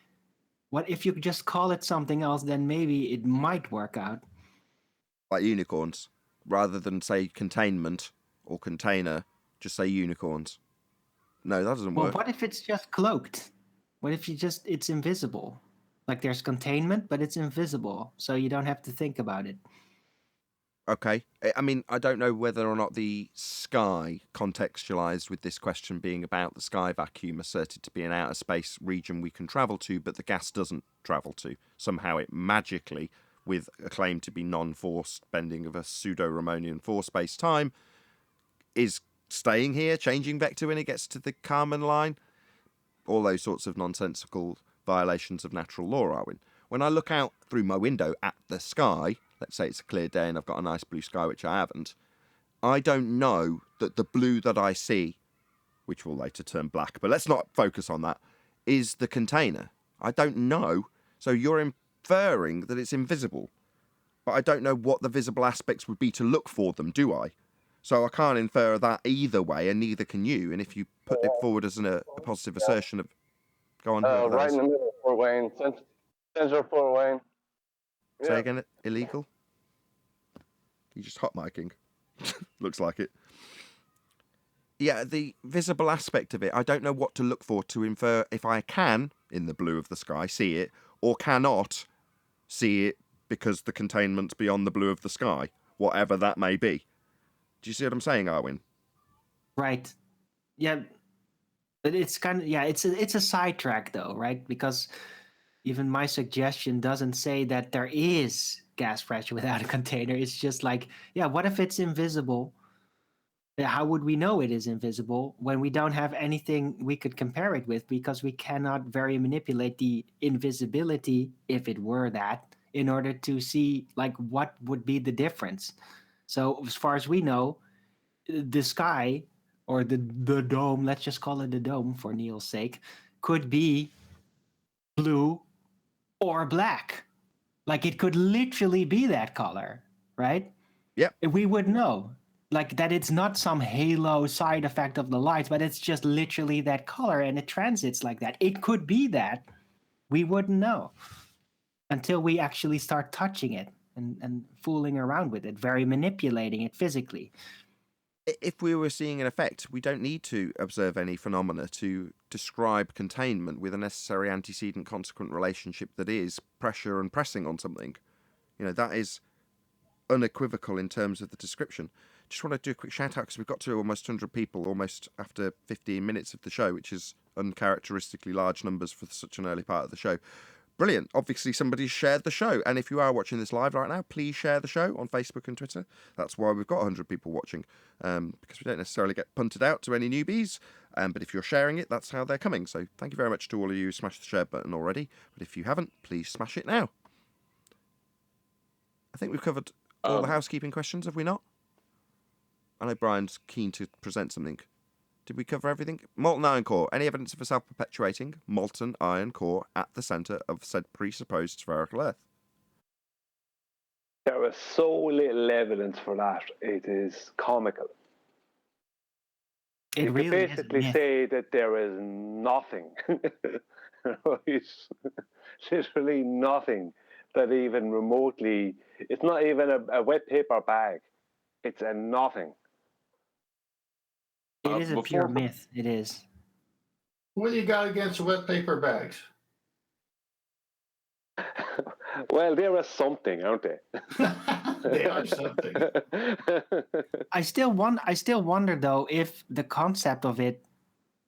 what if you just call it something else, then maybe it might work out. Like unicorns. Rather than say containment or container, just say unicorns. No, that doesn't work. Well, what if it's just cloaked? What if it's invisible? Like there's containment, but it's invisible, so you don't have to think about it. Okay. I mean, I don't know whether or not the sky contextualized with this question being about the sky vacuum asserted to be an outer space region we can travel to, but the gas doesn't travel to. Somehow it magically, with a claim to be non-forced bending of a pseudo-Ramonian force space-time, is staying here, changing vector when it gets to the Kármán line. All those sorts of nonsensical violations of natural law, Arwin. When I look out through my window at the sky, let's say it's a clear day and I've got a nice blue sky, which I haven't, I don't know that the blue that I see, which will later turn black, but let's not focus on that, is the container. I don't know. So you're inferring that it's invisible, but I don't know what the visible aspects would be to look for them, do I? So I can't infer that either way, and neither can you. And if you put it forward as a positive assertion of... Go on. Right in the middle, Fort Wayne. Central Fort Wayne. Yeah. Say again, illegal? You're just hot micing. Looks like it. Yeah, the visible aspect of it, I don't know what to look for to infer if I can, in the blue of the sky, see it, or cannot see it because the containment's beyond the blue of the sky, whatever that may be. Do you see what I'm saying, Arwin? Right. Yeah. But it's kind of, yeah, it's a sidetrack though, right? Because even my suggestion doesn't say that there is gas pressure without a container. It's just like, yeah, what if it's invisible? How would we know it is invisible when we don't have anything we could compare it with, because we cannot very manipulate the invisibility, if it were that, in order to see like what would be the difference. So as far as we know, the sky or the dome, let's just call it the dome for Neil's sake, could be blue or black. Like it could literally be that color, right? Yep. We would know. Like that it's not some halo side effect of the lights, but it's just literally that color and it transits like that. It could be that. We wouldn't know until we actually start touching it and fooling around with it, very manipulating it physically. If we were seeing an effect, we don't need to observe any phenomena to describe containment with a necessary antecedent consequent relationship that is pressure and pressing on something. You know, that is unequivocal in terms of the description. Just want to do a quick shout out because we've got to almost 100 people almost after 15 minutes of the show, which is uncharacteristically large numbers for such an early part of the show. Brilliant. Obviously, somebody's shared the show. And if you are watching this live right now, please share the show on Facebook and Twitter. That's why we've got 100 people watching, because we don't necessarily get punted out to any newbies. But if you're sharing it, that's how they're coming. So thank you very much to all of you who smashed the share button already. But if you haven't, please smash it now. I think we've covered all the housekeeping questions, have we not? I know Brian's keen to present something. Did we cover everything? Molten iron core. Any evidence of a self-perpetuating molten iron core at the centre of said presupposed spherical Earth? There is so little evidence for that. It is comical. It you really can basically say that there is nothing. Literally nothing that even remotely... It's not even a wet paper bag. It's a nothing. It is a pure myth. It is. What do you got against wet paper bags? Well, they are something, aren't they? They are something. I still wonder though if the concept of it,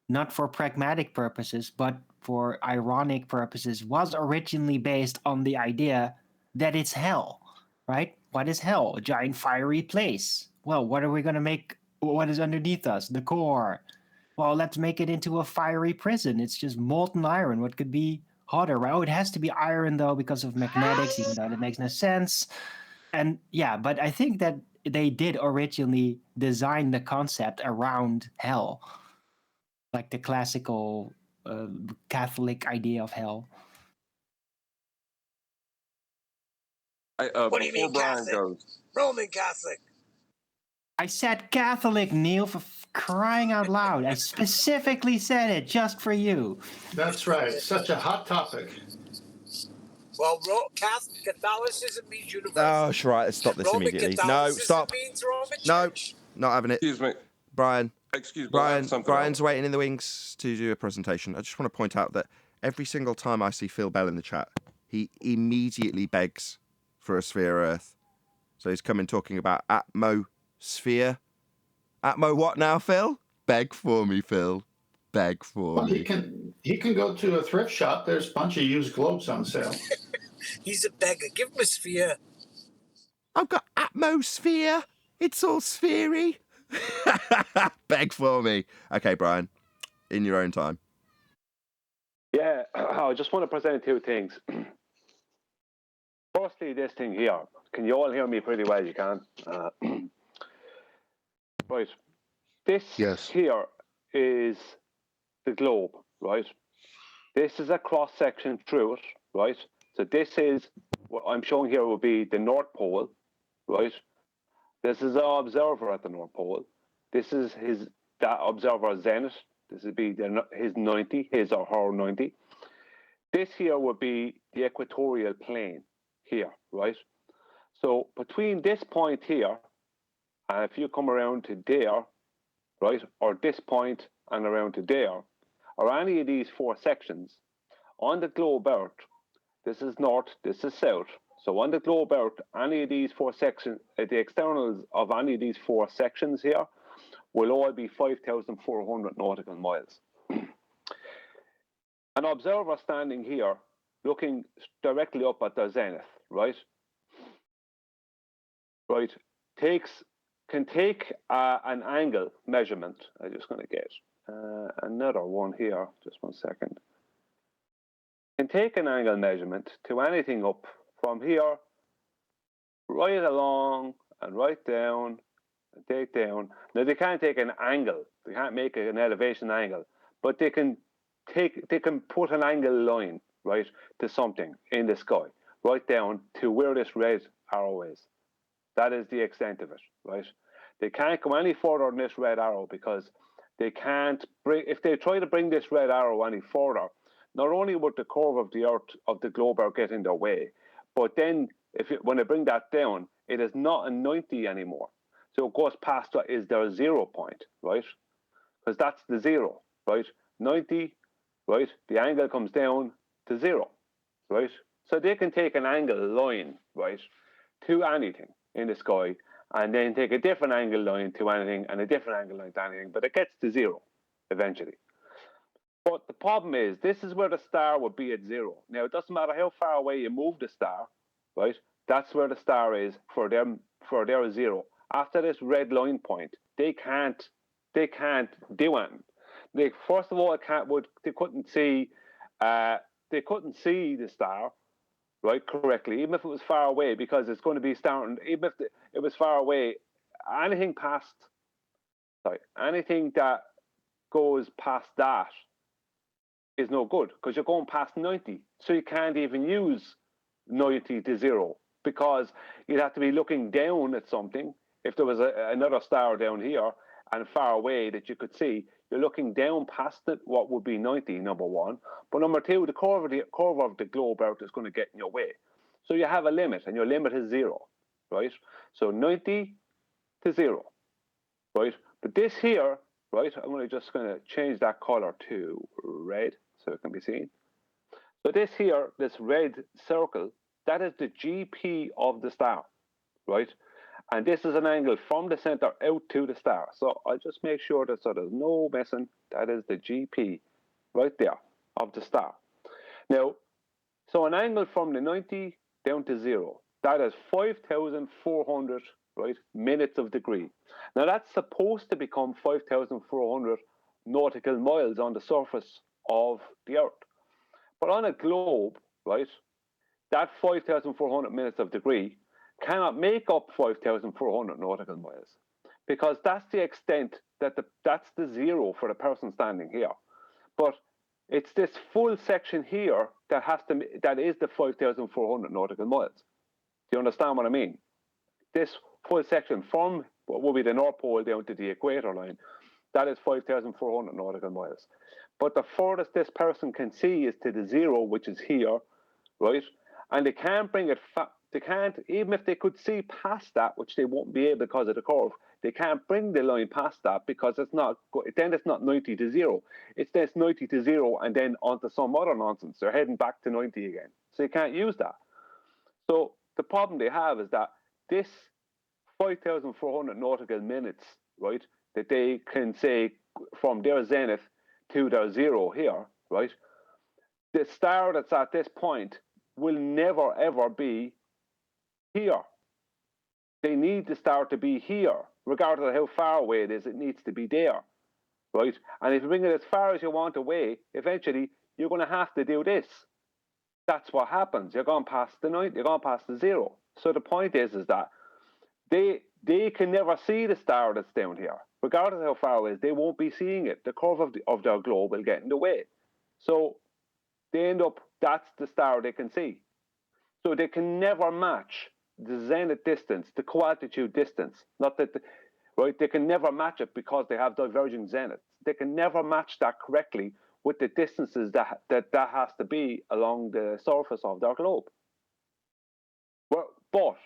not for pragmatic purposes, but for ironic purposes, was originally based on the idea that it's hell, right? What is hell? A giant fiery place. Well, what are we going to make? What is underneath us? The core. Well, let's make it into a fiery prison. It's just molten iron. What could be hotter, right? Oh, it has to be iron, though, because of magnetics, even though that makes no sense. And yeah, but I think that they did originally design the concept around hell, like the classical Catholic idea of hell. What do you mean Brian Catholic? goes, Roman Catholic. I said Catholic, Neil, for crying out loud. I specifically said it just for you. That's right. Such a hot topic. Well, Catholicism means universal. Oh, sure, right. Let's stop this Roman immediately. No, Catholicism stop. means Roman No, Church. not having it. excuse me, Brian. excuse me, I have something Brian's else. waiting in the wings to do a presentation. I just want to point out that every single time I see Phil Bell in the chat, he immediately begs for a sphere Earth. So he's coming talking about atmosphere. Atmo what now, Phil? Beg for me, Phil. Beg for Well, me. he can go to a thrift shop. There's a bunch of used globes on sale. He's a beggar. Give him a sphere. I've got atmosphere. It's all sphery. Beg for me. Okay, Brian, in your own time. Yeah, I just want to present two things. Firstly, this thing here. Can you all hear me pretty well? You can. Right. This Yes. here is the globe, right? This is a cross section through it, right? So this is what I'm showing here will be the North Pole, right? This is our observer at the North Pole. This is that observer's zenith. This would be his 90, his or her 90. This here would be the equatorial plane here, right? So between this point here, and if you come around to there, right, or this point and around to there, or any of these four sections, on the globe Earth, this is north, this is south. So on the globe Earth, any of these four sections, the externals of any of these four sections here will all be 5,400 nautical miles. An observer standing here, looking directly up at the zenith, right? Right, can take an angle measurement. I'm just going to get another one here. Just 1 second. Can take an angle measurement to anything up from here, right along and right down, and take down. Now they can't take an angle. They can't make an elevation angle, but they can put an angle line right to something in the sky, right down to where this red arrow is. That is the extent of it, right? They can't go any further than this red arrow because they can't bring. If they try to bring this red arrow any further, not only would the curve of the Earth of the globe Earth get in their way, but then when they bring that down, it is not a 90 anymore. So it goes past what is their 0 point, right? Because that's the 0, right? 90, right? The angle comes down to 0, right? So they can take an angle line, right, to anything in the sky, and then take a different angle line to anything and a different angle line to anything, but it gets to 0 eventually. But the problem is, this is where the star would be at 0. Now, it doesn't matter how far away you move the star, right? That's where the star is for them, for their 0. After this red line point, they can't do anything. They, first of all, they couldn't see the star, right, correctly, even if it was far away, because it's going to be starting, even if it was far away, anything that goes past that is no good, because you're going past 90. So you can't even use 90 to 0, because you'd have to be looking down at something. If there was another star down here and far away that you could see, you're looking down past it, what would be 90, number one. But number two, the curve of the globe Earth is going to get in your way. So you have a limit, and your limit is 0, right? So 90 to 0, right? But this here right? I'm just going to change that color to red so it can be seen. So this here, this red circle, that is the GP of the star, right? And this is an angle from the center out to the star. So I'll just make sure that so there's no messing. That is the GP right there of the star. Now, so an angle from the 90 down to 0, that is 5,400, right, minutes of degree. Now that's supposed to become 5,400 nautical miles on the surface of the Earth. But on a globe, right, that 5,400 minutes of degree cannot make up 5,400 nautical miles, because that's the extent that that's the zero for the person standing here. But it's this full section here that is the 5,400 nautical miles. Do you understand what I mean? This full section from what will be the North Pole down to the equator line, that is 5,400 nautical miles. But the furthest this person can see is to the zero, which is here, right? And they can't bring it. They can't, even if they could see past that, which they won't be able because of the curve. They can't bring the line past that because it's not. Then it's not 90 to 0. It's this 90 to 0 and then onto some other nonsense. They're heading back to 90 again. So you can't use that. So the problem they have is that this 5,400 nautical minutes, right, that they can say from their zenith to their zero here, right, the star that's at this point will never ever be here. They need the star to be here, regardless of how far away it is. It needs to be there, right? And if you bring it as far as you want away, eventually you're going to have to do this. That's what happens. You're going past the 90. You're going past the 0. So the point is that they can never see the star that's down here, regardless of how far it is. They won't be seeing it. The curve of their globe will get in the way. So they end up. That's the star they can see. So they can never match the zenith distance, the co-altitude distance. Not that, right? They can never match it because they have diverging zeniths. They can never match that correctly with the distances that has to be along the surface of their globe. But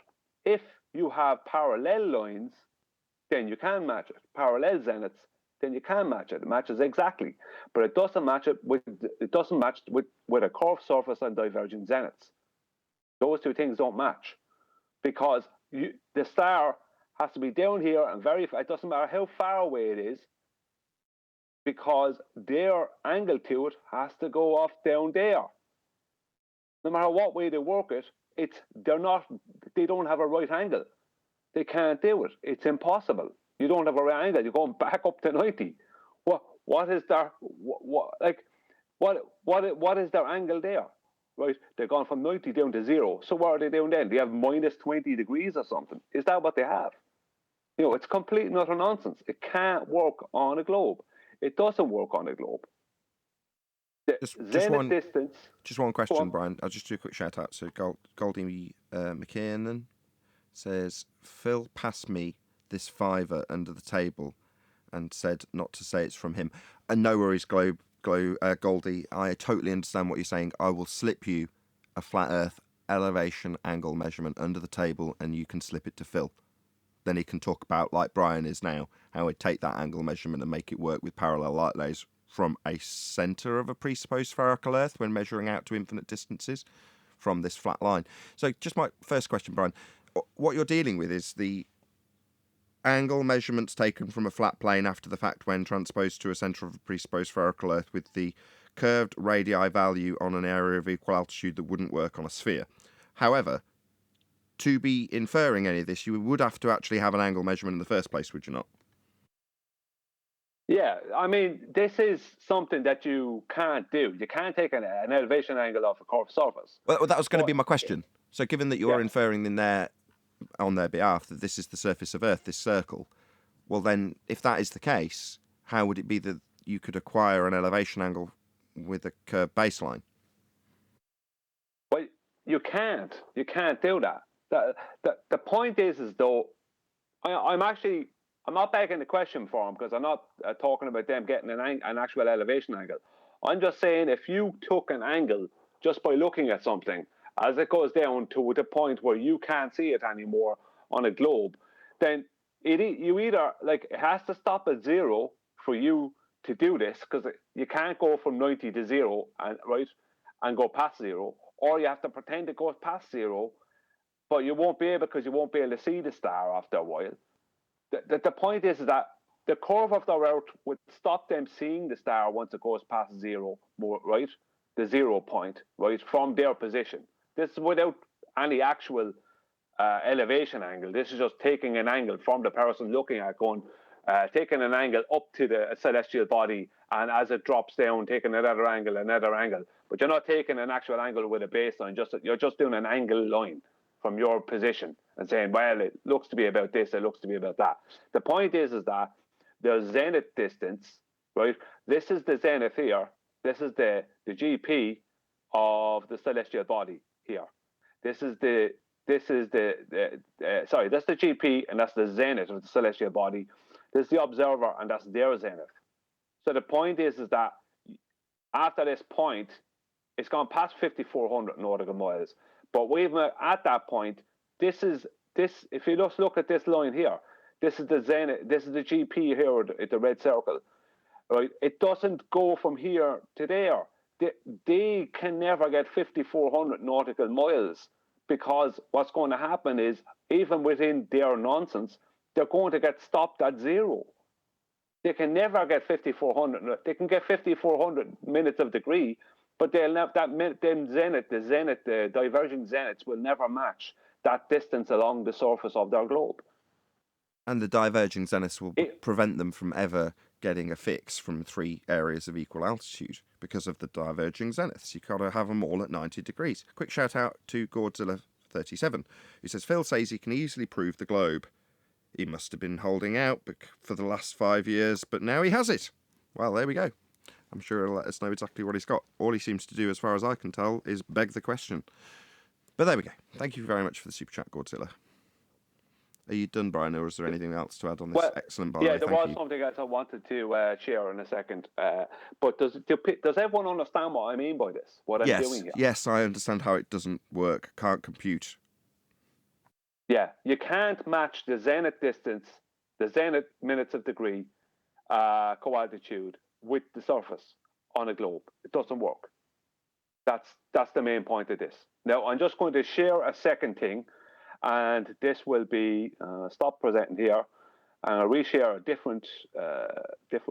if you have parallel lines, then you can match it. Parallel zeniths, then you can match it. It matches exactly, but it doesn't match it with. It doesn't match with a curved surface and diverging zeniths. Those two things don't match, because the star has to be down here and it doesn't matter how far away it is, because their angle to it has to go off down there. No matter what way they work it, they don't have a right angle. They can't do it. It's impossible. You don't have a right angle. You're going back up to 90. What is their angle there? Right, they're gone from 90 down to 0. So what are they doing then? They have minus 20 degrees or something. Is that what they have? You know, it's complete and utter nonsense. It can't work on a globe. It doesn't work on a globe. Just one question, Brian. I'll just do a quick shout out. So Goldie McKiernan says, Phil passed me this $5 under the table and said not to say it's from him. And no worries, Goldie, I totally understand what you're saying. I will slip you a flat earth elevation angle measurement under the table and you can slip it to Phil. Then he can talk about, like Brian is now, how he'd take that angle measurement and make it work with parallel light rays from a centre of a presupposed spherical earth when measuring out to infinite distances from this flat line. So just my first question, Brian, what you're dealing with is the angle measurements taken from a flat plane after the fact when transposed to a centre of a presupposed spherical earth with the curved radii value on an area of equal altitude that wouldn't work on a sphere. However, to be inferring any of this, you would have to actually have an angle measurement in the first place, would you not? Yeah, I mean, this is something that you can't do. You can't take an elevation angle off a curved surface. Well, that was going to be my question. So given that you're inferring on their behalf that this is the surface of Earth, this circle, well then, if that is the case, how would it be that you could acquire an elevation angle with a curved baseline? Well, you can't. You can't do that. The point is though, I'm not begging the question for them, because I'm not talking about them getting an actual elevation angle. I'm just saying, if you took an angle just by looking at something, as it goes down to the point where you can't see it anymore on a globe, then it has to stop at 0 for you to do this, because you can't go from 90 to 0 and go past 0, or you have to pretend it goes past 0, but you won't be able, because you won't be able to see the star after a while. The point is that the curve of the route would stop them seeing the star once it goes past 0, right? The 0 point, right, from their position. This is without any actual elevation angle. This is just taking an angle from the person looking at, taking an angle up to the celestial body, and as it drops down, taking another angle. But you're not taking an actual angle with a baseline. You're just doing an angle line from your position and saying, well, it looks to be about this, it looks to be about that. The point is that the zenith distance, right? This is the zenith here. This is the GP of the celestial body here. That's the GP, and that's the zenith of the celestial body. This is the observer, and that's their zenith. So the point is that after this point, it's gone past 5,400 nautical miles. But we've at that point, this. If you just look at this line here, this is the zenith. This is the GP here at the red circle. Right? It doesn't go from here to there. They can never get 5,400 nautical miles, because what's going to happen is, even within their nonsense, they're going to get stopped at 0. They can never get 5,400. They can get 5,400 minutes of degree, but they'll have the diverging zeniths will never match that distance along the surface of their globe. And the diverging zeniths will prevent them from ever getting a fix from 3 areas of equal altitude because of the diverging zeniths. You've got to have them all at 90 degrees. Quick shout out to Godzilla37, who says, Phil says he can easily prove the globe. He must have been holding out for the last 5 years, but now he has it. Well, there we go. I'm sure he'll let us know exactly what he's got. All he seems to do, as far as I can tell, is beg the question. But there we go. Thank you very much for the super chat, Godzilla. Are you done, Brian, or is there anything else to add on this excellent bio? Yeah, there was something else I wanted to share in a second. But does everyone understand what I mean by this? What I'm doing here? Yes, I understand how it doesn't work. Can't compute. Yeah, you can't match the zenith distance, the zenith minutes of degree, co-altitude with the surface on a globe. It doesn't work. That's the main point of this. Now, I'm just going to share a second thing, and this will be stop presenting here, and I'll reshare a different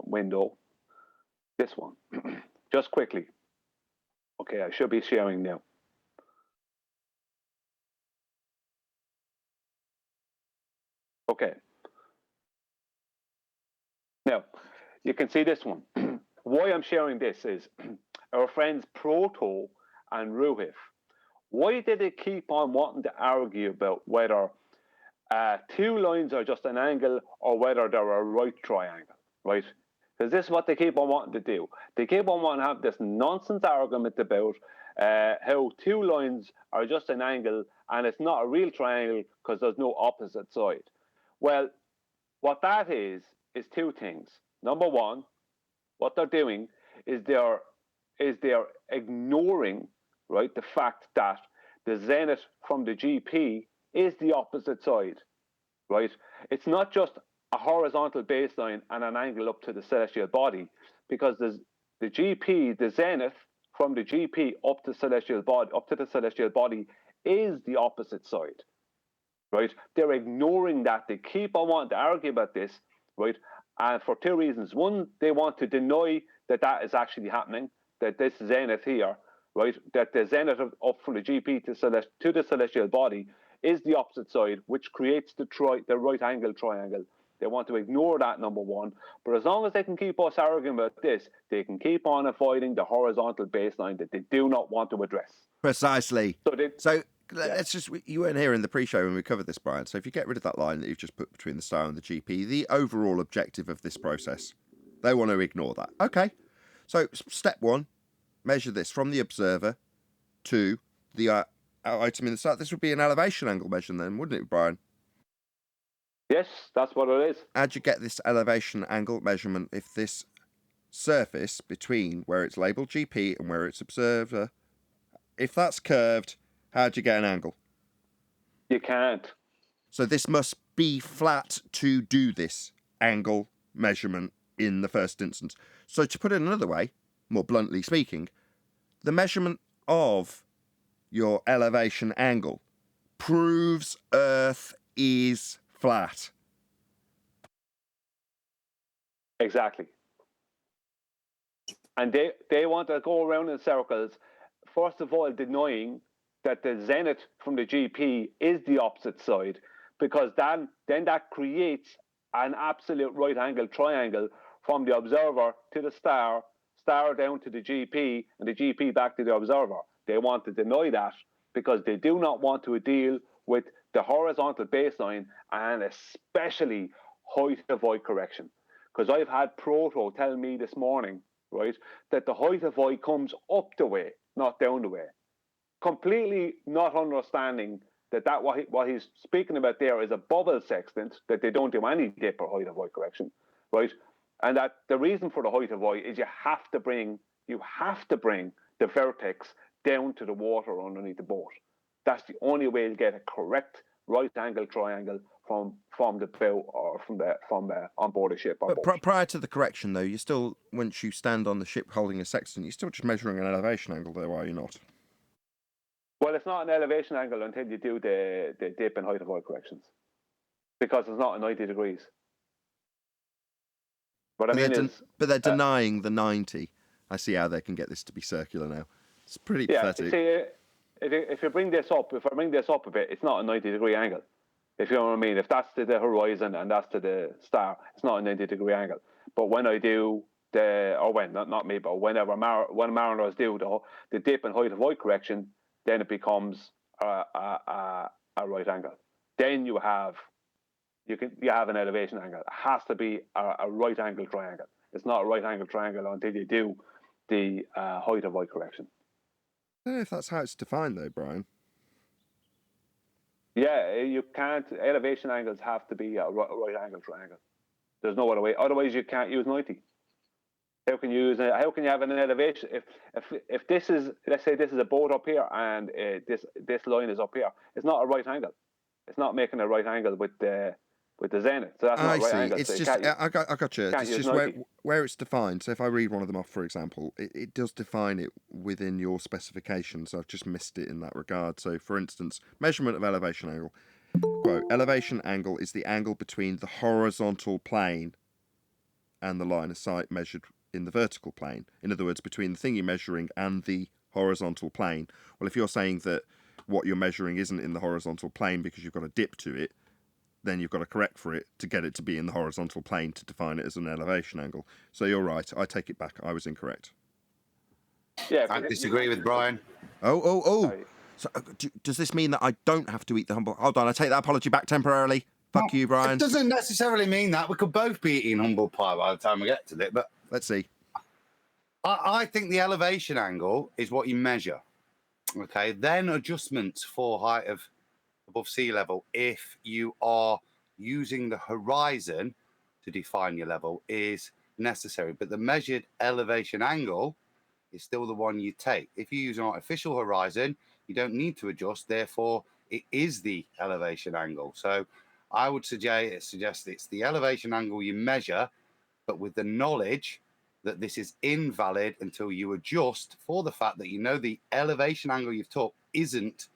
window. This one, just quickly. Okay, I should be sharing now. Okay. Now, you can see this one. Why I'm sharing this is our friends Proto and Ruhif. Why did they keep on wanting to argue about whether 2 lines are just an angle or whether they're a right triangle, right? Because this is what they keep on wanting to do. They keep on wanting to have this nonsense argument about how 2 lines are just an angle and it's not a real triangle because there's no opposite side. Well, what that is 2 things. Number one, what they're doing is they're ignoring, right, the fact that the zenith from the GP is the opposite side, right? It's not just a horizontal baseline and an angle up to the celestial body, because the GP, the zenith from the GP up to the celestial body is the opposite side, right? They're ignoring that. They keep on wanting to argue about this, right? And for 2 reasons. One, they want to deny that is actually happening, that this zenith here, right, that the zenith up from the GP to the celestial body is the opposite side, which creates the right angle triangle. They want to ignore that, number one. But as long as they can keep us arguing about this, they can keep on avoiding the horizontal baseline that they do not want to address. Precisely. So let's just, you weren't here in the pre-show when we covered this, Brian. So if you get rid of that line that you've just put between the star and the GP, the overall objective of this process, they want to ignore that. Okay. So step 1, measure this from the observer to the item in the start. This would be an elevation angle measure then, wouldn't it, Brian? Yes, that's what it is. How'd you get this elevation angle measurement if this surface between where it's labelled GP and where it's observer, if that's curved, how'd you get an angle? You can't. So this must be flat to do this angle measurement in the first instance. So to put it another way, more bluntly speaking, the measurement of your elevation angle proves Earth is flat. Exactly. And they want to go around in circles, first of all denying that the zenith from the GP is the opposite side, because then that creates an absolute right angle triangle from the observer to the star down to the GP, and the GP back to the observer. They want to deny that because they do not want to deal with the horizontal baseline and especially height of void correction. Because I've had Proto tell me this morning, right, that the height of void comes up the way, not down the way. Completely not understanding that what he's speaking about there is a bubble sextant, that they don't do any dip or height of void correction, right? And that the reason for the height of void is you have to bring the vertex down to the water underneath the boat. That's the only way to get a correct right angle triangle from the bow or from on board a ship. But prior to the correction, though, you still, once you stand on the ship holding a sextant, you're still just measuring an elevation angle, though, are you not? Well, it's not an elevation angle until you do the dip and height of void corrections, because it's not 90 degrees. But they're denying the 90. I see how they can get this to be circular now. It's pretty pathetic. See, if I bring this up a bit, it's not a 90-degree angle. If you know what I mean. If that's to the horizon and that's to the star, it's not a 90-degree angle. But when I do not me, but when mariners do the dip and height of void correction, then it becomes a right angle. Then you have an elevation angle. It has to be a right angle triangle. It's not a right angle triangle until you do the height of void correction. I don't know if that's how it's defined, though, Brian. Yeah, you can't. Elevation angles have to be a right angle triangle. There's no other way. Otherwise, you can't use 90. How can you have an elevation if this is, let's say this is a boat up here and this line is up here? It's not a right angle. It's not making a right angle with the zenith. So that's not a right angle. It's so just I got you. It's just where it's defined. So if I read one of them off, for example, it does define it within your specifications. I've just missed it in that regard. So for instance, measurement of elevation angle. Quote, elevation angle is the angle between the horizontal plane and the line of sight measured in the vertical plane. In other words, between the thing you're measuring and the horizontal plane. Well, if you're saying that what you're measuring isn't in the horizontal plane because you've got a dip to it, then you've got to correct for it to get it to be in the horizontal plane to define it as an elevation angle. So you're right. I take it back. I was incorrect. Yeah, I disagree with Brian. Oh. So, does this mean that I don't have to eat the humble? Hold on, I take that apology back temporarily. Fuck you, Brian. It doesn't necessarily mean that. We could both be eating humble pie by the time we get to it, but let's see. I think the elevation angle is what you measure. Okay, then adjustments for height of above sea level, if you are using the horizon to define your level, is necessary. But the measured elevation angle is still the one you take. If you use an artificial horizon, you don't need to adjust. Therefore, it is the elevation angle. So I would suggest it's the elevation angle you measure, but with the knowledge that this is invalid until you adjust for the fact that you know the elevation angle you've took isn't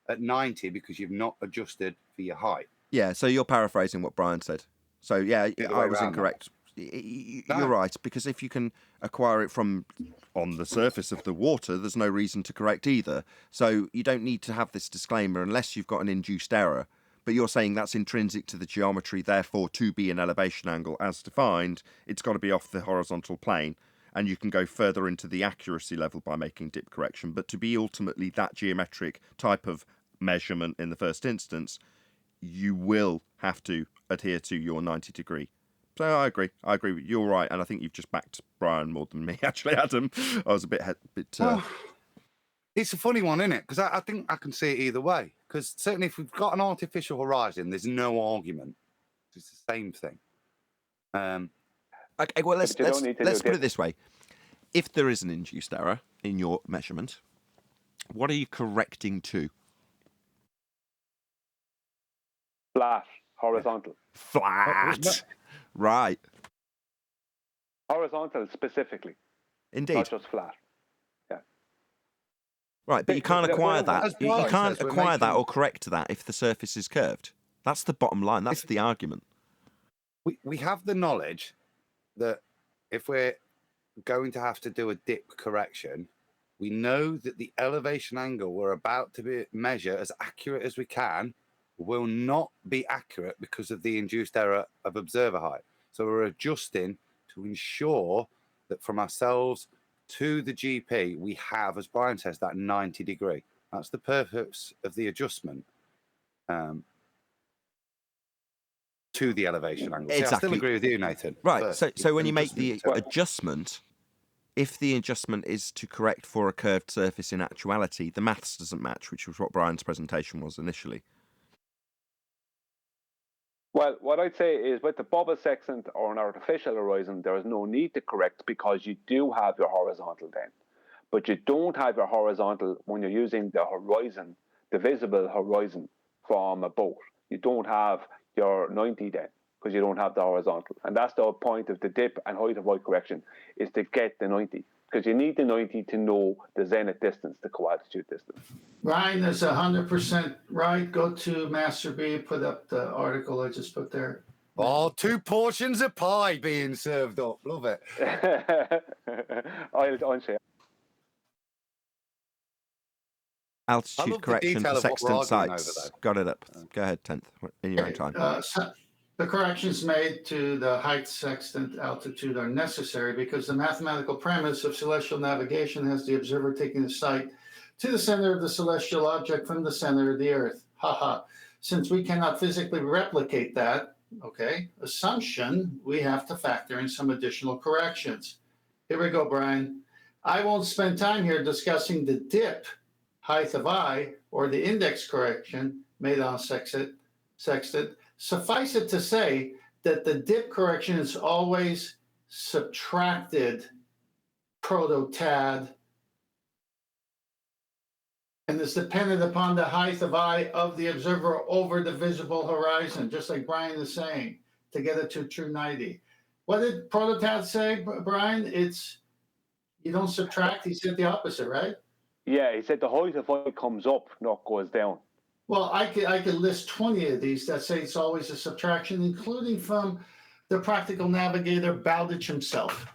at 90 because you've not adjusted for your height. Yeah, so you're paraphrasing what Brian said. So yeah, I was incorrect. You're right, because if you can acquire it from on the surface of the water, there's no reason to correct either. So you don't need to have this disclaimer unless you've got an induced error. But you're saying that's intrinsic to the geometry, therefore to be an elevation angle as defined, it's got to be off the horizontal plane. And you can go further into the accuracy level by making dip correction. But to be ultimately that geometric type of measurement in the first instance, you will have to adhere to your 90 degree. So I agree. You're right. And I think you've just backed Brian more than me, actually, Adam. I was a bit... It's a funny one, isn't it? Because I think I can see it either way. Because certainly if we've got an artificial horizon, there's no argument. It's the same thing. Okay, well, let's put it this way. If there is an induced error in your measurement, what are you correcting to? Flat, horizontal. Flat. Right. Horizontal specifically, Indeed. not just flat. Yeah. Right, but you can't acquire that. as You Brian can't says, we're acquire that making- or correct that if the surface is curved. That's the bottom line. That's the argument. We have the knowledge that if we're going to have to do a dip correction, we know that the elevation angle we're about to measure as accurate as we can will not be accurate because of the induced error of observer height. So we're adjusting to ensure that from ourselves to the GP, we have, as Brian says, that 90 degree. That's the purpose of the adjustment to the elevation angle. See, I still Exactly. agree with you, Nathan. Right, but so when it's you an make the adjustment to- adjustment, if the adjustment is to correct for a curved surface in actuality, the maths doesn't match, which was what Brian's presentation was initially. Well, what I'd say is with the bubble sextant or an artificial horizon, there is no need to correct because you do have your horizontal then. But you don't have your horizontal when you're using the horizon, the visible horizon from a boat. You don't have your 90 then because you don't have the horizontal. And that's the point of the dip and height of void correction is to get the 90 because you need the 90 to know the zenith distance, the co-altitude distance. Ryan is 100% right. Go to Master B, put up the article I just put there. Oh, 2 portions of pie being served up. Love it. I'll share. I Altitude love the correction detail for of what we're sextant arguing over, sites. though. Got it up. Go ahead, 10th, in your own time. So the corrections made to the height, sextant, altitude are necessary because the mathematical premise of celestial navigation has the observer taking the sight to the center of the celestial object from the center of the Earth. Haha. Since we cannot physically replicate that, assumption, we have to factor in some additional corrections. Here we go, Brian. I won't spend time here discussing the dip, height of eye, or the index correction made on sextant. Suffice it to say that the dip correction is always subtracted proto-tad and is dependent upon the height of eye of the observer over the visible horizon, just like Brian is saying, to get it to true 90. What did proto-tad say, Brian? It's you don't subtract. He said the opposite, right? Yeah, he said the height of eye comes up, not goes down. Well, I could list 20 of these that say it's always a subtraction, including from the practical navigator Bowditch himself.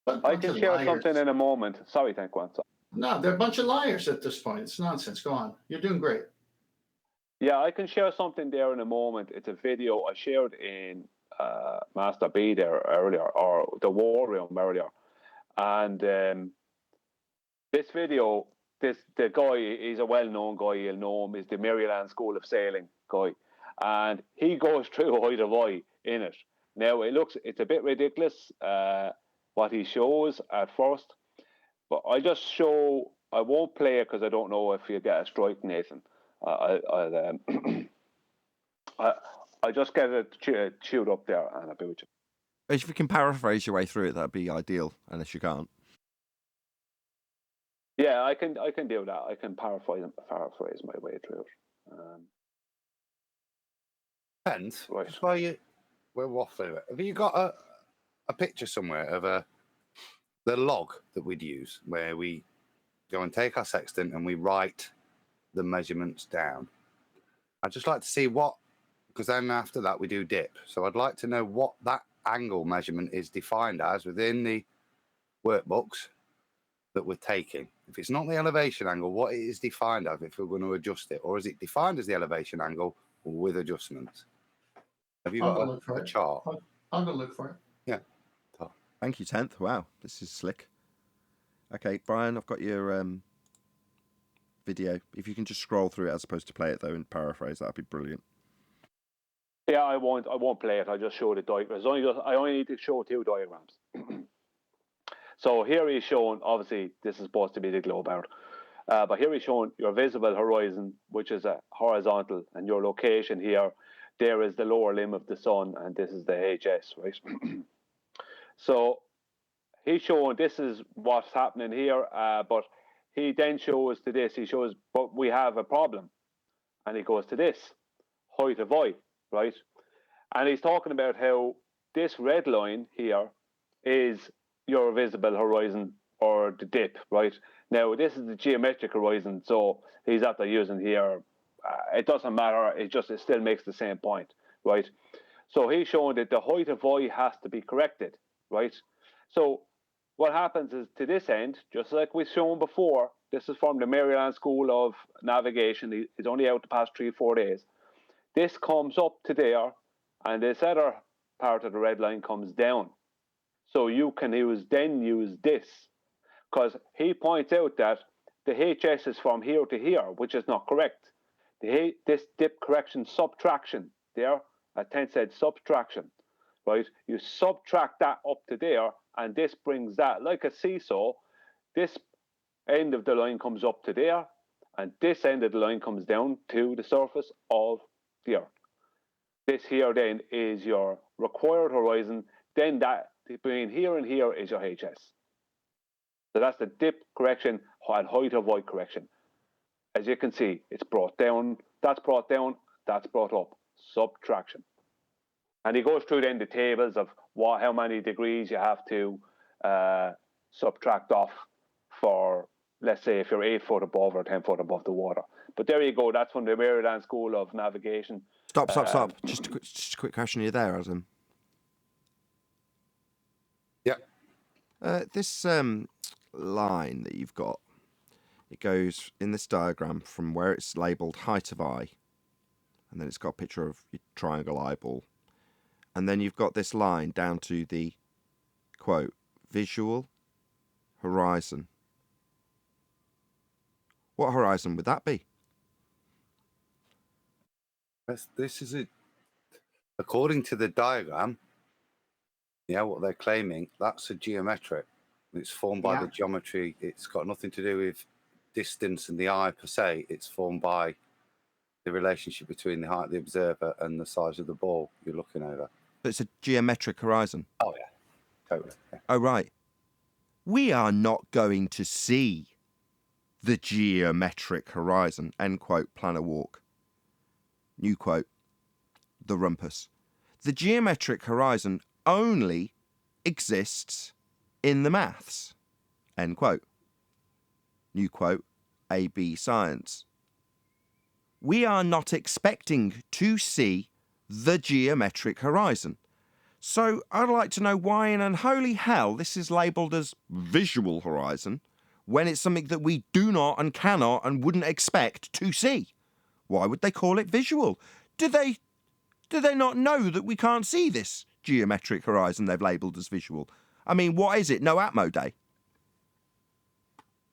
I can share something in a moment. Sorry, thank you. No, they're a bunch of liars at this point. It's nonsense. Go on. You're doing great. Yeah, I can share something there in a moment. It's a video I shared in Master B there earlier, or the War Room earlier. And this video, the guy is a well-known guy. You'll know him. Is the Maryland School of Sailing guy, and he goes through height of eye in it. Now it's a bit ridiculous what he shows at first, but I won't play it because I don't know if you get a strike, Nathan. I just get it chewed up there, and I'll be with you. If you can paraphrase your way through it, that'd be ideal. Unless you can't. Yeah, I can do that. I can paraphrase my way through it. Depends. Right. That's why we're waffling. Have you got a picture somewhere of the log that we'd use, where we go and take our sextant and we write the measurements down? I'd just like to see because then after that we do dip. So I'd like to know what that angle measurement is defined as within the workbooks that we're taking. If it's not the elevation angle, what it is defined as if we're going to adjust it, or is it defined as the elevation angle with adjustments? Have you got a chart? I'll go look for it. Yeah. Thank you, 10th. Wow, this is slick. Okay, Brian, I've got your video. If you can just scroll through it as opposed to play it, though, and paraphrase, that'd be brilliant. Yeah, I won't play it. I just show the diagrams. I only need to show 2 diagrams. So here he's showing, obviously, this is supposed to be the globe out. But here he's showing your visible horizon, which is a horizontal, and your location here. There is the lower limb of the sun, and this is the HS, right? So he's showing this is what's happening here, but he then shows to this. He shows, but we have a problem. And he goes to this, height of eye, right? And he's talking about how this red line here is your visible horizon or the dip, right? Now, this is the geometric horizon, so he's after using here. It doesn't matter. It still makes the same point, right? So he's showing that the height of Y has to be corrected, right? So what happens is to this end, just like we've shown before, this is from the Maryland School of Navigation. It's only out the past 3-4 days. This comes up to there, and this other part of the red line comes down. So you can use this, because he points out that the HS is from here to here, which is not correct. This dip correction subtraction there, I said subtraction, right? You subtract that up to there, and this brings that, like a seesaw, this end of the line comes up to there, and this end of the line comes down to the surface of the Earth. This here then is your required horizon, then that between here and here is your HS. So that's the dip correction and height of Y correction. As you can see, it's brought down, that's brought up, subtraction. And he goes through then the tables of how many degrees you have to subtract off for, let's say, if you're 8 foot above or 10 foot above the water. But there you go, that's from the Maryland School of Navigation. Stop. Just a quick question. Are you there, Adam? Yeah. This line that you've got, it goes in this diagram from where it's labelled height of eye, and then it's got a picture of your triangle eyeball, and then you've got this line down to the, quote, visual horizon. What horizon would that be? This is it. According to the diagram, what they're claiming, that's a geometric. It's formed by the geometry. It's got nothing to do with distance and the eye per se. It's formed by the relationship between the height of the observer and the size of the ball you're looking over. So it's a geometric horizon? Oh, yeah. Totally. Yeah. Oh, right. We are not going to see the geometric horizon, end quote, plan a walk. New quote, the rumpus. The geometric horizon only exists in the maths, end quote. New quote, AB Science. We are not expecting to see the geometric horizon. So I'd like to know why in unholy hell this is labelled as visual horizon when it's something that we do not and cannot and wouldn't expect to see. Why would they call it visual? Do they not know that we can't see this geometric horizon they've labelled as visual? I mean, what is it? No Atmo Day?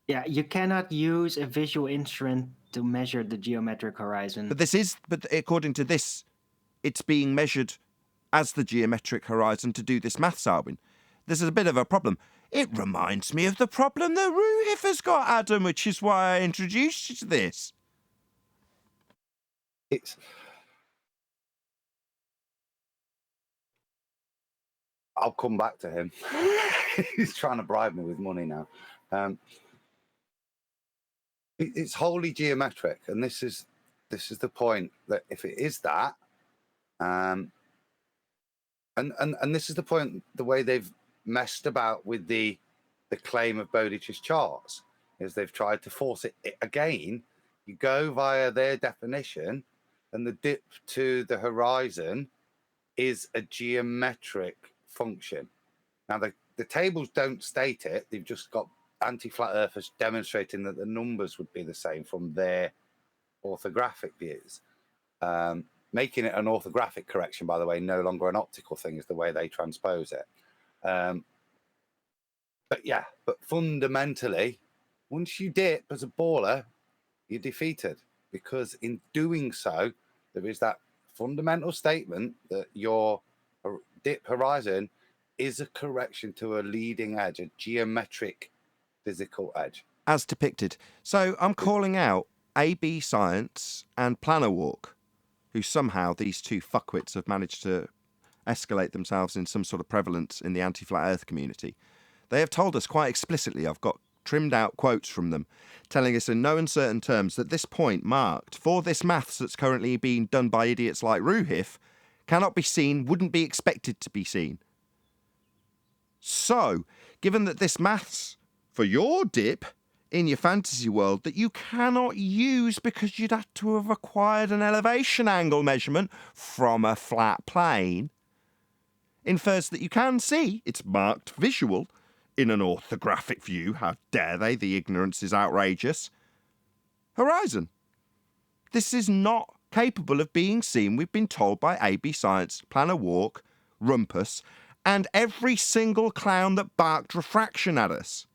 Yeah, you cannot use a visual instrument to measure the geometric horizon. But according to this, it's being measured as the geometric horizon to do this maths, Alvin. This is a bit of a problem. It reminds me of the problem that Ruhif has got, Adam, which is why I introduced you to this. I'll come back to him. He's trying to bribe me with money now. It's wholly geometric, and this is the point, that if it is that, and this is the point, the way they've messed about with the claim of Bowditch's charts is they've tried to force it again. You go via their definition, and the dip to the horizon is a geometric function. Now the tables don't state it. They've just got anti-flat earthers demonstrating that the numbers would be the same from their orthographic views. Making it an orthographic correction, by the way, no longer an optical thing, is the way they transpose it. But fundamentally, once you dip as a baller, you're defeated, because in doing so, there is that fundamental statement that your dip horizon is a correction to a leading edge, a geometric physical edge. As depicted. So I'm calling out AB Science and Planner Walk, who somehow these two fuckwits have managed to escalate themselves in some sort of prevalence in the anti-flat earth community. They have told us quite explicitly, I've got trimmed out quotes from them, telling us in no uncertain terms that this point marked for this maths that's currently being done by idiots like Ruhif cannot be seen, wouldn't be expected to be seen. So, given that this maths for your dip in your fantasy world that you cannot use because you'd have to have acquired an elevation angle measurement from a flat plane, infers that you can see, it's marked visual, in an orthographic view, how dare they, the ignorance is outrageous, horizon. This is not capable of being seen, we've been told by AB Science, Plan a Walk, Rumpus, and every single clown that barked refraction at us.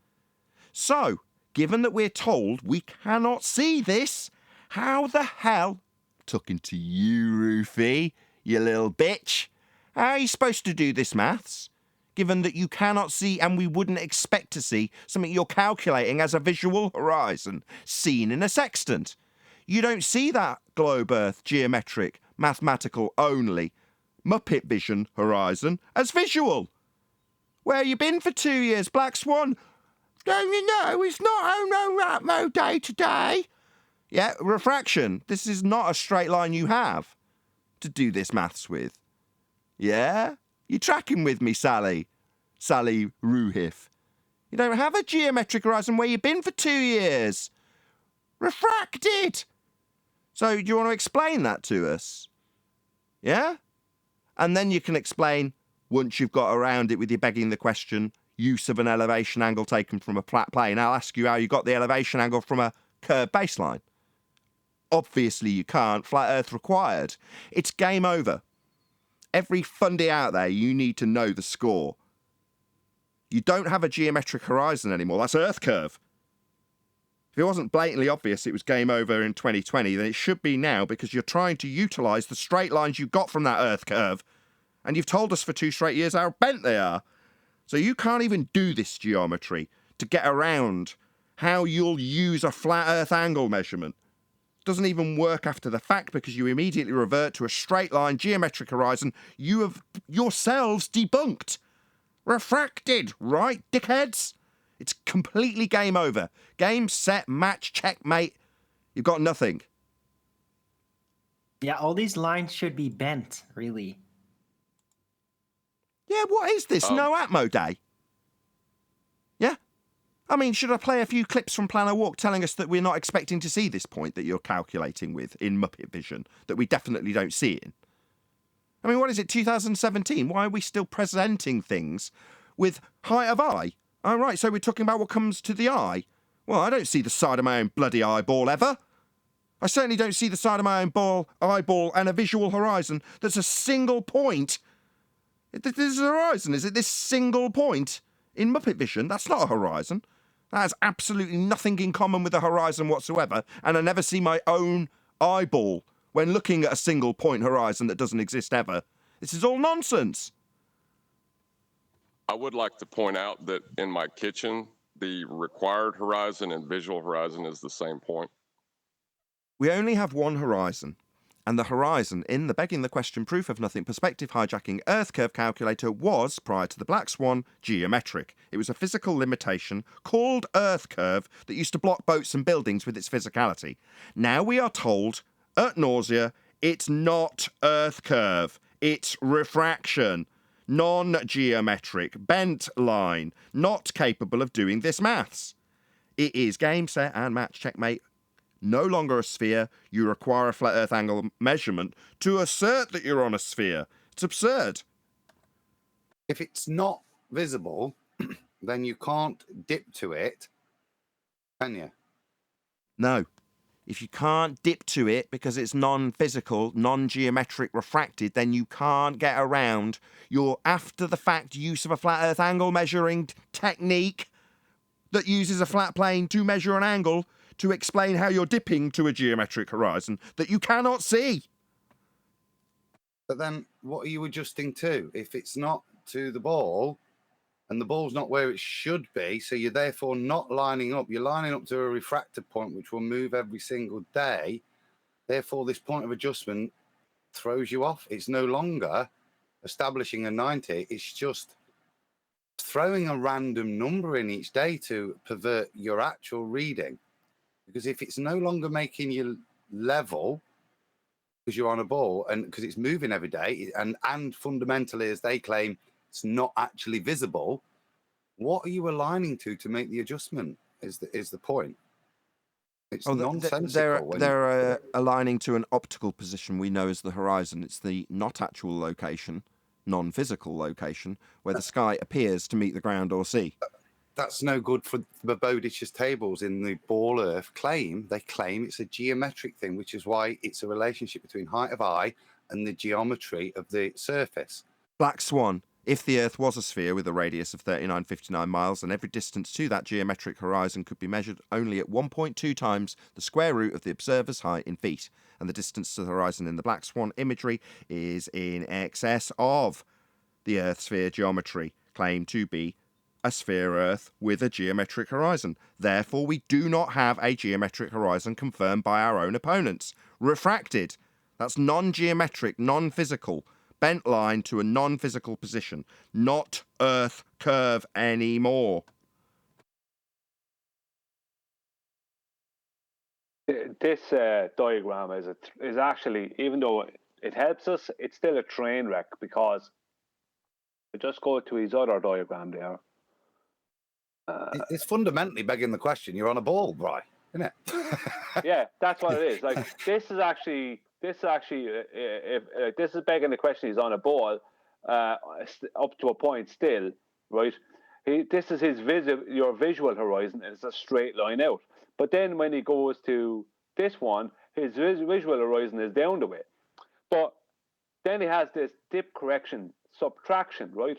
So, given that we're told we cannot see this, how the hell, talking to you, Rufy, you little bitch, how are you supposed to do this maths, given that you cannot see and we wouldn't expect to see something you're calculating as a visual horizon seen in a sextant? You don't see that globe Earth geometric, mathematical only, Muppet vision horizon as visual. Where you been for 2 years, Black Swan? Don't you know it's not Homo Ratmo Day today? Yeah, refraction. This is not a straight line you have to do this maths with. Yeah? You tracking with me, Sally? Sally Ruhif. You don't have a geometric horizon where you've been for 2 years. Refracted! So do you want to explain that to us? Yeah? And then you can explain, once you've got around it with you begging the question, use of an elevation angle taken from a flat plane. I'll ask you how you got the elevation angle from a curved baseline. Obviously you can't. Flat Earth required. It's game over. Every fundy out there, you need to know the score. You don't have a geometric horizon anymore. That's Earth curve. If it wasn't blatantly obvious it was game over in 2020, then it should be now, because you're trying to utilise the straight lines you got from that Earth curve, and you've told us for 2 straight years how bent they are. So you can't even do this geometry to get around how you'll use a flat Earth angle measurement. It doesn't even work after the fact, because you immediately revert to a straight line geometric horizon you have yourselves debunked. Refracted, right, dickheads? It's completely game over. Game, set, match, checkmate. You've got nothing. Yeah, all these lines should be bent, really. Yeah, what is this? No Atmo Day? Yeah? I mean, should I play a few clips from Plan a Walk telling us that we're not expecting to see this point that you're calculating with in Muppet Vision, that we definitely don't see it in? I mean, what is it, 2017? Why are we still presenting things with height of eye? Oh, right, so we're talking about what comes to the eye. Well, I don't see the side of my own bloody eyeball ever. I certainly don't see the side of my own eyeball and a visual horizon that's a single point. This is a horizon, is it? This single point in Muppet Vision? That's not a horizon. That has absolutely nothing in common with a horizon whatsoever, and I never see my own eyeball when looking at a single point horizon that doesn't exist ever. This is all nonsense. I would like to point out that in my kitchen, the required horizon and visual horizon is the same point. We only have one horizon, and the horizon in the begging the question proof of nothing perspective hijacking Earth curve calculator was, prior to the Black Swan, geometric. It was a physical limitation called Earth curve that used to block boats and buildings with its physicality. Now we are told, at nausea, it's not Earth curve, it's refraction. Non-geometric, bent line, not capable of doing this maths. It is game, set, and match, checkmate. No longer a sphere. You require a flat Earth angle measurement to assert that you're on a sphere. It's absurd. If it's not visible, then you can't dip to it, can you? No. If you can't dip to it because it's non-physical, non-geometric refracted, then you can't get around your after-the-fact use of a flat Earth angle measuring technique that uses a flat plane to measure an angle to explain how you're dipping to a geometric horizon that you cannot see. But then what are you adjusting to? If it's not to the ball and the ball's not where it should be, so you're therefore not lining up. You're lining up to a refractor point, which will move every single day. Therefore, this point of adjustment throws you off. It's no longer establishing a 90. It's just throwing a random number in each day to pervert your actual reading. Because if it's no longer making you level, because you're on a ball and because it's moving every day, and fundamentally, as they claim, it's not actually visible. What are you aligning to make the adjustment? Is the point? It's nonsensical. They're aligning to an optical position we know as the horizon. It's the not actual location, non-physical location, where the sky appears to meet the ground or sea. That's no good for the Bowditch's tables in the ball Earth claim. They claim it's a geometric thing, which is why it's a relationship between height of eye and the geometry of the surface. Black Swan. If the Earth was a sphere with a radius of 3959 miles, and every distance to that geometric horizon could be measured only at 1.2 times the square root of the observer's height in feet, and the distance to the horizon in the Black Swan imagery is in excess of the Earth sphere geometry, claimed to be a sphere Earth with a geometric horizon. Therefore, we do not have a geometric horizon confirmed by our own opponents. Refracted. That's non-geometric, non-physical. Bent line to a non-physical position, not Earth curve anymore. This diagram is actually, even though it helps us, it's still a train wreck, because just go to his other diagram there. It's fundamentally begging the question. You're on a ball, Bri, isn't it? Yeah, that's what it is. Like this is begging the question. He's on a ball up to a point still, right? This is your visual horizon, and it's a straight line out. But then when he goes to this one, his visual horizon is down the way. But then he has this dip correction subtraction, right?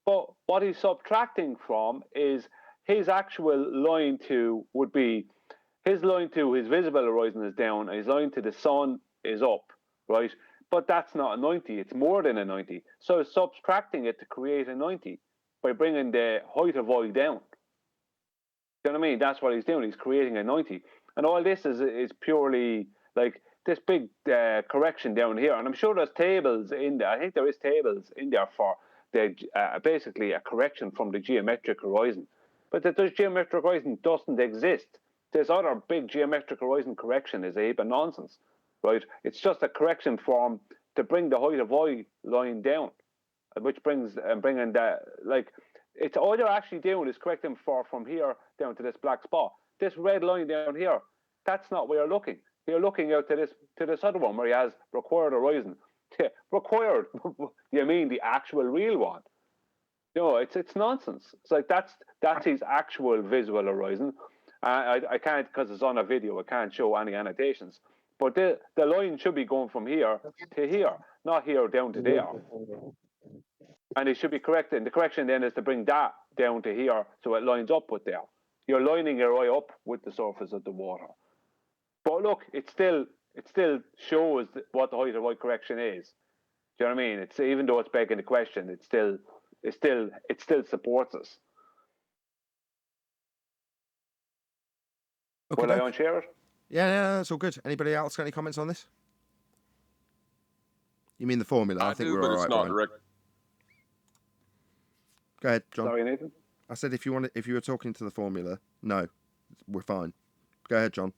But what he's subtracting from is his actual line to would be his line to his visible horizon is down, and his line to the sun is up, right? But that's not a 90, it's more than a 90. So he's subtracting it to create a 90 by bringing the height of eye down. You know what I mean? That's what he's doing. He's creating a 90. And all this is purely like this big correction down here. And I'm sure there's tables in there. I think there is tables in there for the basically a correction from the geometric horizon. But that this geometric horizon doesn't exist. This other big geometric horizon correction is a heap of nonsense, right? It's just a correction form to bring the height of eye line down, which bringing that, like, it's all you're actually doing is correcting from here down to this black spot. This red line down here, that's not where you're looking. You're looking out to this other one where he has required horizon. Required? You mean the actual real one? No, it's nonsense. It's like that's his actual visual horizon. I can't, because it's on a video, I can't show any annotations. But the line should be going from here to here, not here down to there. And it should be corrected. The correction then is to bring that down to here so it lines up with there. You're lining your eye up with the surface of the water. But look, it still shows what the height of eye correction is. Do you know what I mean? It's, even though it's begging the question, it still supports us. Okay, Will I unshare it? Yeah, that's all good. Anybody else got any comments on this? You mean the formula? I think do, we're but all it's right. not Brian. Go ahead, John. Sorry, Nathan. I said if you were talking to the formula, no, we're fine. Go ahead, John.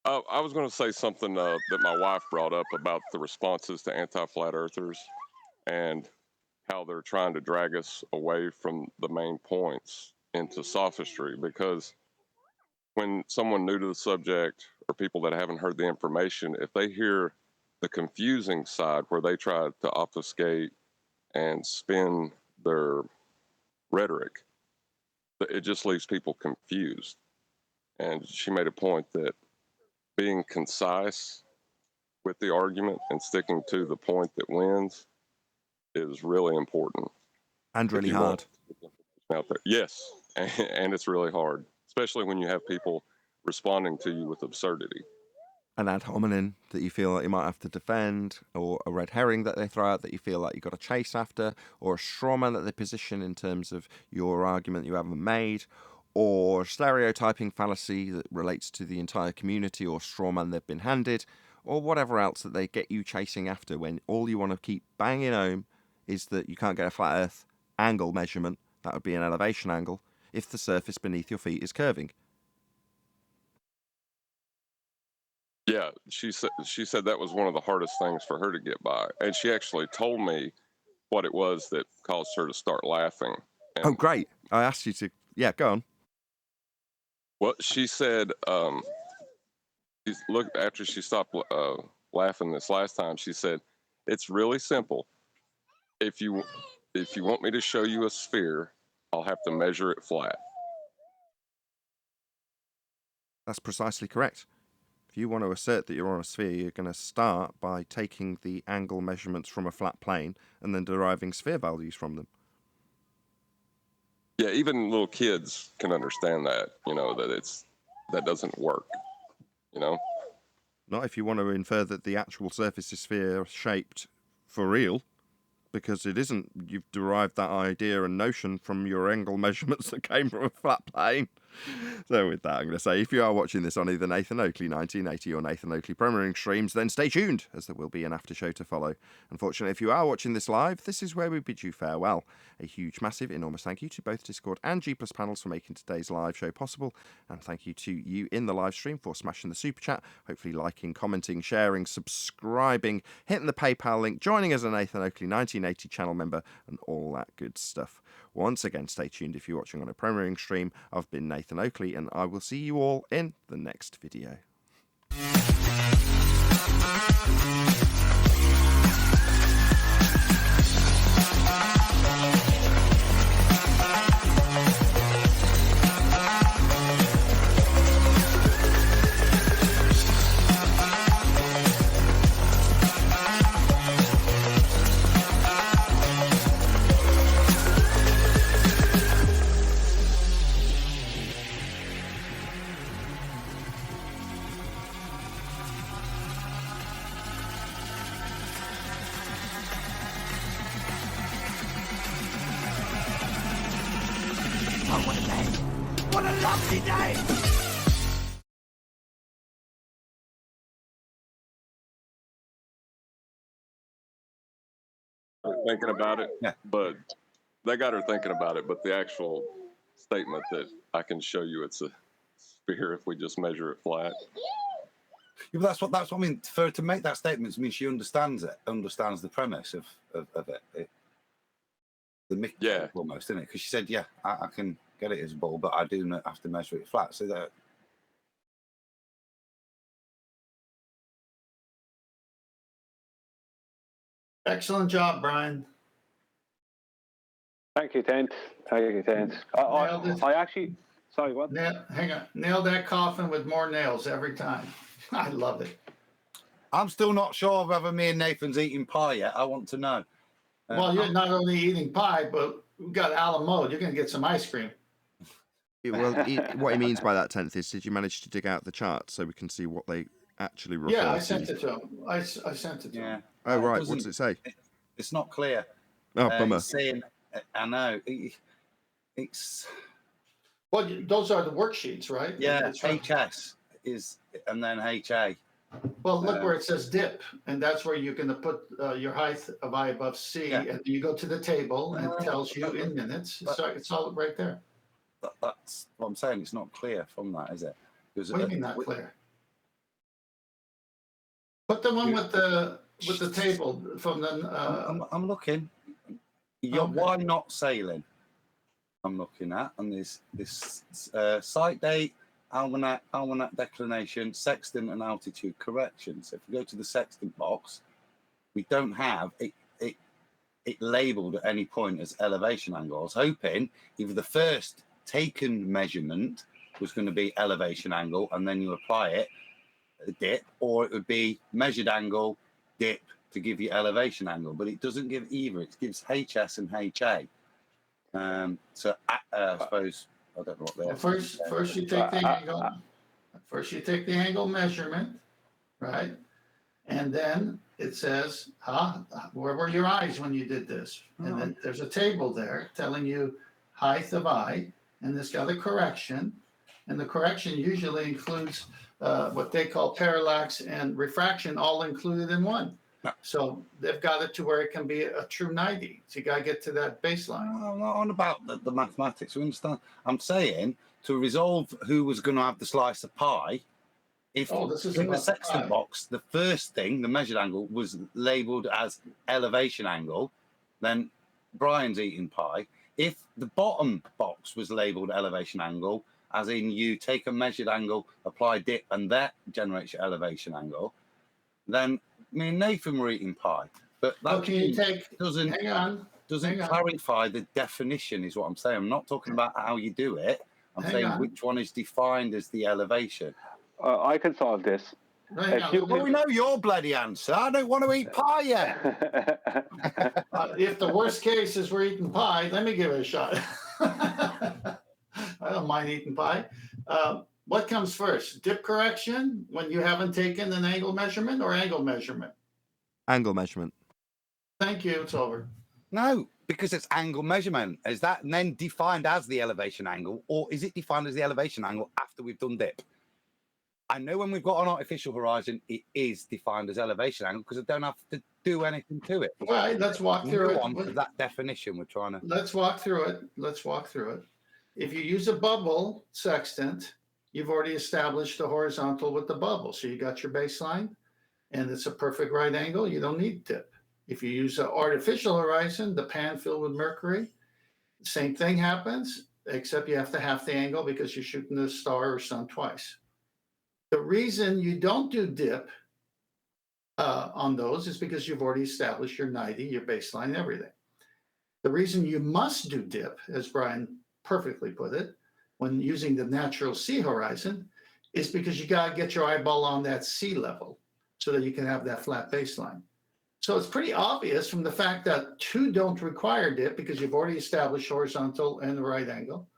I was going to say something that my wife brought up about the responses to anti-flat earthers and how they're trying to drag us away from the main points into sophistry, because when someone new to the subject or people that haven't heard the information, if they hear the confusing side where they try to obfuscate and spin their rhetoric, it just leaves people confused. And she made a point that being concise with the argument and sticking to the point that wins is really important. And really hard. Out there. Yes, and it's really hard, especially when you have people responding to you with absurdity. An ad hominem that you feel like you might have to defend, or a red herring that they throw out that you feel like you've got to chase after, or a straw man that they position in terms of your argument you haven't made, or stereotyping fallacy that relates to the entire community, or straw man they've been handed, or whatever else that they get you chasing after when all you want to keep banging home is that you can't get a flat earth angle measurement, that would be an elevation angle, if the surface beneath your feet is curving. Yeah, she said that was one of the hardest things for her to get by, and she actually told me what it was that caused her to start laughing. And Oh, great! I asked you to. Yeah, go on. well, she said, look, after she stopped laughing this last time, she said, "It's really simple. If you want me to show you a sphere, I'll have to measure it flat." That's precisely correct. If you want to assert that you're on a sphere, you're going to start by taking the angle measurements from a flat plane and then deriving sphere values from them. Yeah, even little kids can understand that, that doesn't work, Not if you want to infer that the actual surface is sphere shaped for real, because it isn't. You've derived that idea and notion from your angle measurements that came from a flat plane. So with that, I'm going to say, if you are watching this on either Nathan Oakley 1980 or Nathan Oakley Premiering streams, then stay tuned, as there will be an after show to follow. Unfortunately, if you are watching this live, this is where we bid you farewell. A huge, massive, enormous thank you to both Discord and G+ panels for making today's live show possible, and thank you to you in the live stream for smashing the super chat, hopefully liking, commenting, sharing, subscribing, hitting the PayPal link, joining as a Nathan Oakley 1980 channel member, and all that good stuff. Once again, stay tuned if you're watching on a premiering stream. I've been Nathan Oakley, and I will see you all in the next video. What a lovely day! Thinking about it, Yeah. but they got her thinking about it. But the actual statement that I can show you it's a sphere if we just measure it flat. Yeah, but that's what I mean. For her to make that statement, I mean she understands the premise of it. The mix, Yeah, almost, isn't it? Because she said, "Yeah, I can get it as a ball, but I do have to measure it flat." So that. Excellent job, Brian. Thank you, Tent. Thank you, Tent. I actually, sorry, what? Hang on. Nail that coffin with more nails every time. I love it. I'm still not sure whether me and Nathan's eating pie yet. I want to know. Well, you're not only eating pie, but we've got a la mode. You're going to get some ice cream. Well, what he means by that, 10th, is did you manage to dig out the chart so we can see what they actually refer to? Yeah, I sent it to him. I sent it to him. Oh, right. What does it say? It's not clear. Oh, bummer. It's saying, I know. It's... Well, those are the worksheets, right? Yeah, right. HS is, and then HA. Well, look where it says dip, and that's where you're going to put your height of I above C, Yeah. and you go to the table, and it tells you in minutes. So it's all right there. That's what I'm saying. It's not clear from that, is it? What do you mean not clear? Put the one with the table from the. I'm looking. Why not sailing? I'm looking at, and there's this site date, almanac declination, sextant, and altitude correction. So if we go to the sextant box, we don't have it labeled at any point as elevation angle. I was hoping either the first taken measurement was going to be elevation angle, and then you apply it, a dip, or it would be measured angle, dip to give you elevation angle. But it doesn't give either. It gives HS and HA. So I suppose I don't know what they are. First you take the angle. First you take the angle measurement, right? And then it says, where were your eyes when you did this? And then there's a table there telling you height of eye, and it's got a correction. And the correction usually includes what they call parallax and refraction, all included in one. So they've got it to where it can be a true 90. So you got to get to that baseline. I'm not on about the mathematics. We understand. I'm saying to resolve who was going to have the slice of pie, If this is in the about sextant pi. box, the first thing, the measured angle, was labeled as elevation angle, then Brian's eating pi. If the bottom box was labeled elevation angle, as in you take a measured angle, apply dip, and that generates your elevation angle, then me and Nathan were eating pi. But that doesn't clarify the definition, is what I'm saying. I'm not talking about how you do it. I'm saying which one is defined as the elevation. I can solve this. Well, we know your bloody answer. I don't want to eat pie yet. If the worst case is we're eating pie, let me give it a shot. I don't mind eating pie. What comes first? Dip correction when you haven't taken an angle measurement, or angle measurement? Angle measurement. Thank you. It's over. No, because it's angle measurement. Is that then defined as the elevation angle, or is it defined as the elevation angle after we've done dip? I know when we've got an artificial horizon, it is defined as elevation angle because I don't have to do anything to it. All right, let's walk through it. That definition we're trying to. Let's walk through it. If you use a bubble sextant, you've already established the horizontal with the bubble. So you got your baseline, and it's a perfect right angle. You don't need dip. If you use an artificial horizon, the pan filled with mercury, same thing happens, except you have to half the angle because you're shooting the star or sun twice. The reason you don't do dip on those is because you've already established your 90, your baseline, everything. The reason you must do dip, as Brian perfectly put it, when using the natural sea horizon, is because you got to get your eyeball on that sea level so that you can have that flat baseline. So it's pretty obvious from the fact that 2 don't require dip because you've already established horizontal and the right angle.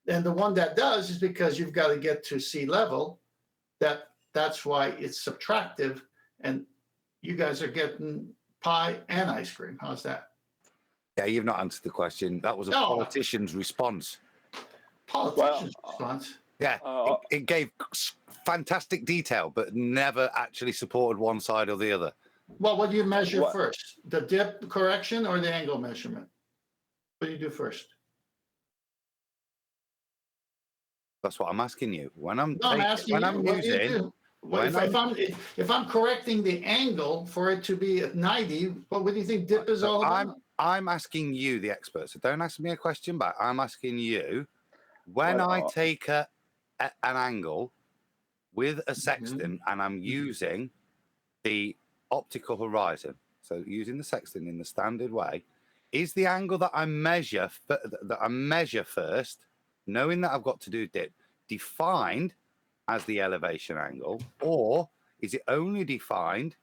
And the one that does is because you've got to get to sea level. That's why it's subtractive, and you guys are getting pie and ice cream. How's that? Yeah, you've not answered the question. That was a politician's response. Response? Yeah, it gave fantastic detail, but never actually supported one side or the other. Well, what do you measure first? The dip correction or the angle measurement? What do you do first? That's what I'm asking you. When I'm if I'm correcting the angle for it to be at 90, what do you think dip is all about? I'm asking you, the expert. So don't ask me a question back. I'm asking you, when I take an angle with a sextant and I'm using the optical horizon, so using the sextant in the standard way, is the angle that I measure first, knowing that I've got to do dip, defined as the elevation angle, or is it only defined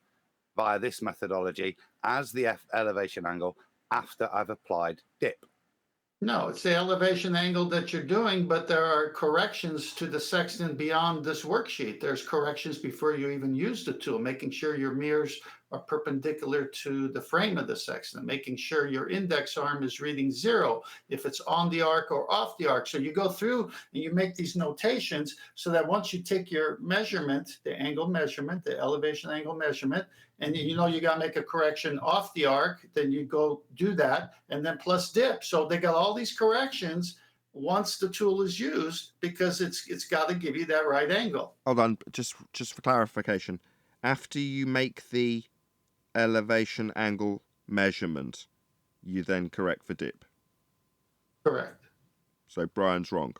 via this methodology as the elevation angle after I've applied dip? No, it's the elevation angle that you're doing, but there are corrections to the sextant beyond this worksheet. There's corrections before you even use the tool, making sure your mirrors are perpendicular to the frame of the sextant, making sure your index arm is reading 0 if it's on the arc or off the arc. So you go through and you make these notations so that once you take your measurement, the angle measurement, the elevation angle measurement, and you know you got to make a correction off the arc, then you go do that, and then plus dip. So they got all these corrections once the tool is used because it's got to give you that right angle. Hold on, just for clarification. After you make the elevation angle measurement, you then correct for dip. Correct. So Brian's wrong.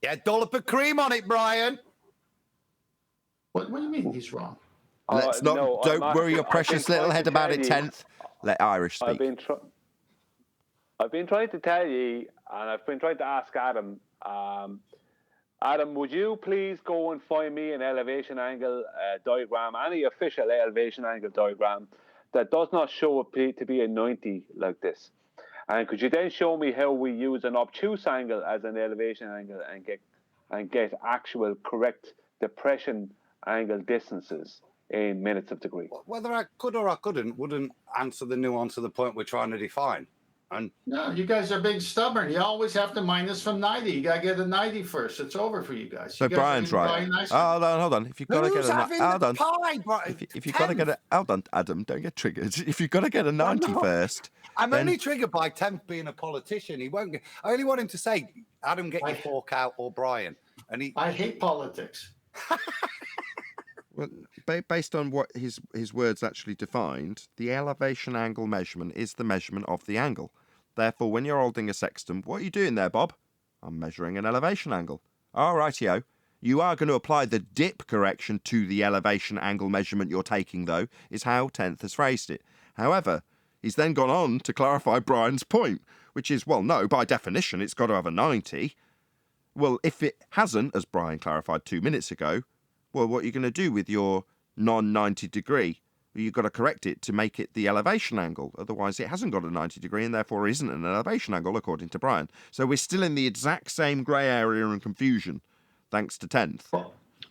Yeah, dollop of cream on it, Brian. What do you mean he's wrong? Don't worry your precious little head about it, 10th. Let Irish speak. I've been trying to tell you, and I've been trying to ask Adam. Adam, would you please go and find me an elevation angle diagram, any official elevation angle diagram that does not show it to be a 90 like this? And could you then show me how we use an obtuse angle as an elevation angle and get actual correct depression angle distances in minutes of degree? Whether I could or I couldn't wouldn't answer the nuance of the point we're trying to define. No, you guys are being stubborn. You always have to minus from 90. You got to get a 90 first. It's over for you guys. So Brian's right. Hold on. If you've got to get if you've got to get a, hold on, Adam, don't get triggered. If you've got to get a 90 first, I'm only triggered by 10th being a politician. He won't. I only want him to say, Adam, get your fork out, or Brian. I hate politics. Well, based on what his words actually defined, the elevation angle measurement is the measurement of the angle. Therefore, when you're holding a sextant, what are you doing there, Bob? I'm measuring an elevation angle. All rightio. You are going to apply the dip correction to the elevation angle measurement you're taking, though, is how 10th has phrased it. However, he's then gone on to clarify Brian's point, which is, well, no, by definition, it's got to have a 90. Well, if it hasn't, as Brian clarified 2 minutes ago, well, what are you going to do with your non-90 degree? Well, you've got to correct it to make it the elevation angle. Otherwise, it hasn't got a 90 degree and therefore isn't an elevation angle, according to Brian. So we're still in the exact same grey area and confusion, thanks to 10th.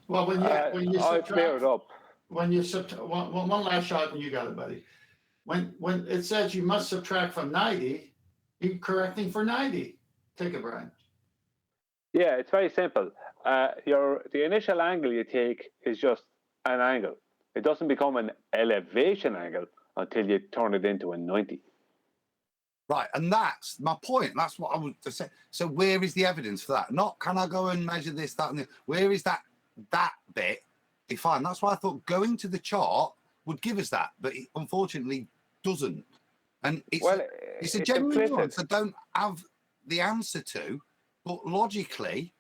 Well, when you I'll clear it up. When you one last shot and you got it, buddy. When it says you must subtract from 90, you're correcting for 90. Take it, Brian. Yeah, it's very simple. The initial angle you take is just an angle. It doesn't become an elevation angle until you turn it into a 90. Right, and that's my point. That's what I was to say. So where is the evidence for that? Not can I go and measure this, that, and the, where is that bit defined? That's why I thought going to the chart would give us that, but it unfortunately doesn't. And it's a genuine nuance I don't have the answer to, but logically,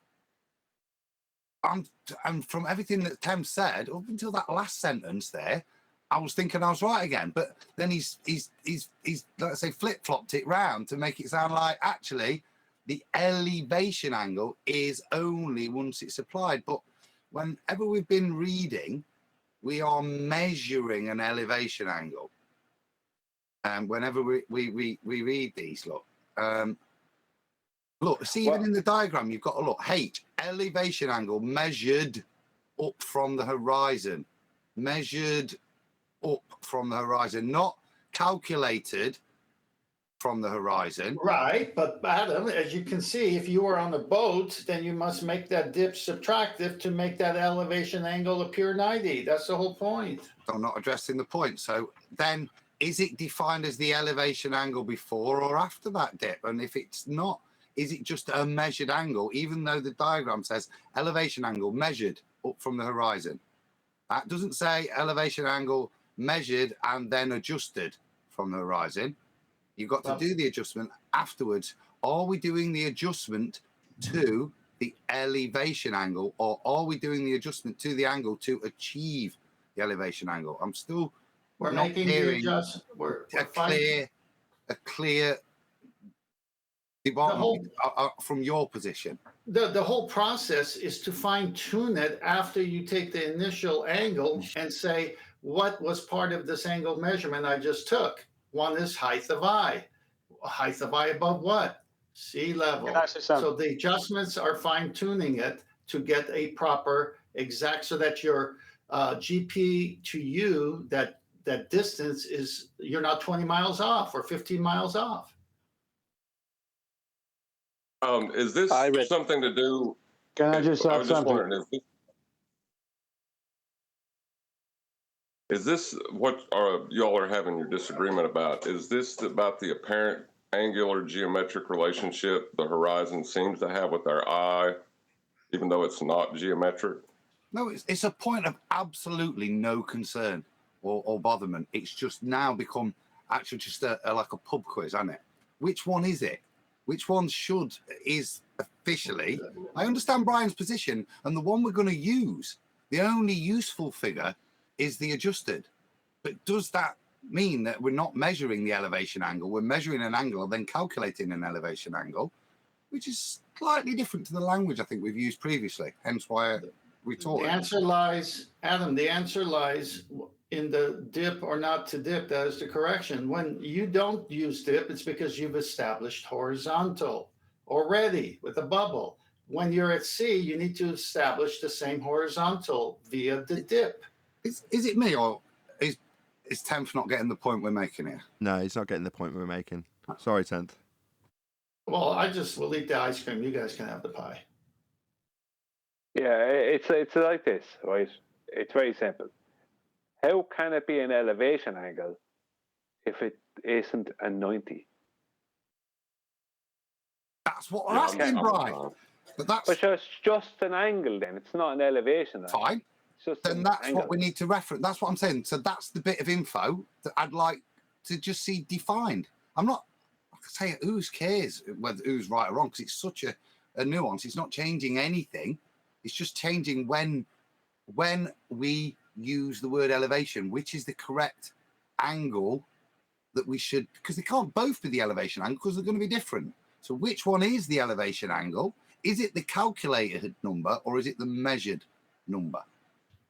and from everything that Tim said up until that last sentence there, I was thinking I was right again. But then he's let's say flip-flopped it round to make it sound like actually the elevation angle is only once it's applied. But whenever we've been reading, we are measuring an elevation angle. And whenever we read these, look, see, even in the diagram, you've got to look. H, elevation angle measured up from the horizon. Measured up from the horizon, not calculated from the horizon. Right, but Adam, as you can see, if you were on a boat, then you must make that dip subtractive to make that elevation angle appear 90. That's the whole point. I'm not addressing the point. So then, is it defined as the elevation angle before or after that dip? And if it's not, is it just a measured angle, even though the diagram says elevation angle measured up from the horizon? That doesn't say elevation angle measured and then adjusted from the horizon. You've got to do the adjustment afterwards. Are we doing the adjustment to the elevation angle, or are we doing the adjustment to the angle to achieve the elevation angle? I'm still We're not making the hearing adjustment. a clear development from your position. The whole process is to fine tune it after you take the initial angle and say, what was part of this angle measurement I just took? One is height of eye. Height of eye above what? Sea level. So the adjustments are fine tuning it to get a proper exact, so that your GP to you, that distance is, you're not 20 miles off or 15 miles off. Is this something to do? Can I just add something? Is this what y'all are having your disagreement about? Is this about the apparent angular geometric relationship the horizon seems to have with our eye, even though it's not geometric? No, it's a point of absolutely no concern or botherment. It's just now become actually just like a pub quiz, hasn't it? Which one is it? Which one is officially? I understand Brian's position, and the one we're going to use, the only useful figure is the adjusted. But does that mean that we're not measuring the elevation angle? We're measuring an angle and then calculating an elevation angle, which is slightly different to the language I think we've used previously, hence why we taught. The answer lies, Adam, the answer lies in the dip or not to dip. That is the correction. When you don't use dip, it's because you've established horizontal already with a bubble. When you're at sea, you need to establish the same horizontal via the dip. Is it me, or is 10th not getting the point we're making here? No, he's not getting the point we're making. Sorry, 10th. Well, I just will eat the ice cream. You guys can have the pie. Yeah, it's like this, right? It's very simple. How can it be an elevation angle if it isn't a 90? That's what we're asking, Brian. But that's But just an angle then. It's not an elevation. fine. It's just Then an that's angle. what we need to reference. That's what I'm saying. So that's the bit of info that I'd like to just see defined. I'm not, like I say, who cares whether who's right or wrong, because it's such a nuance. It's not changing anything. It's just changing when we use the word elevation, which is the correct angle that we should, because they can't both be the elevation angle because they're going to be different. So which one is the elevation angle? Is it the calculated number or is it the measured number?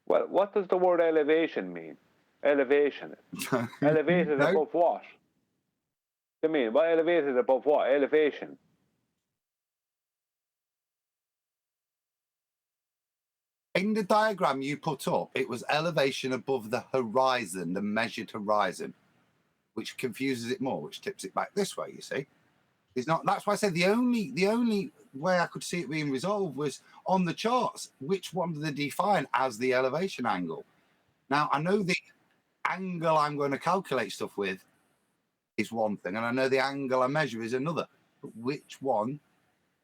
Well, what does the word elevation mean? Elevation. Elevated No. above what? I mean, what elevated above what? Elevation. In the diagram you put up, it was elevation above the horizon, the measured horizon, which confuses it more, which tips it back this way, you see. It's not. That's why I said the only way I could see it being resolved was on the charts. Which one do they define as the elevation angle? Now, I know the angle I'm going to calculate stuff with is one thing, and I know the angle I measure is another. But which one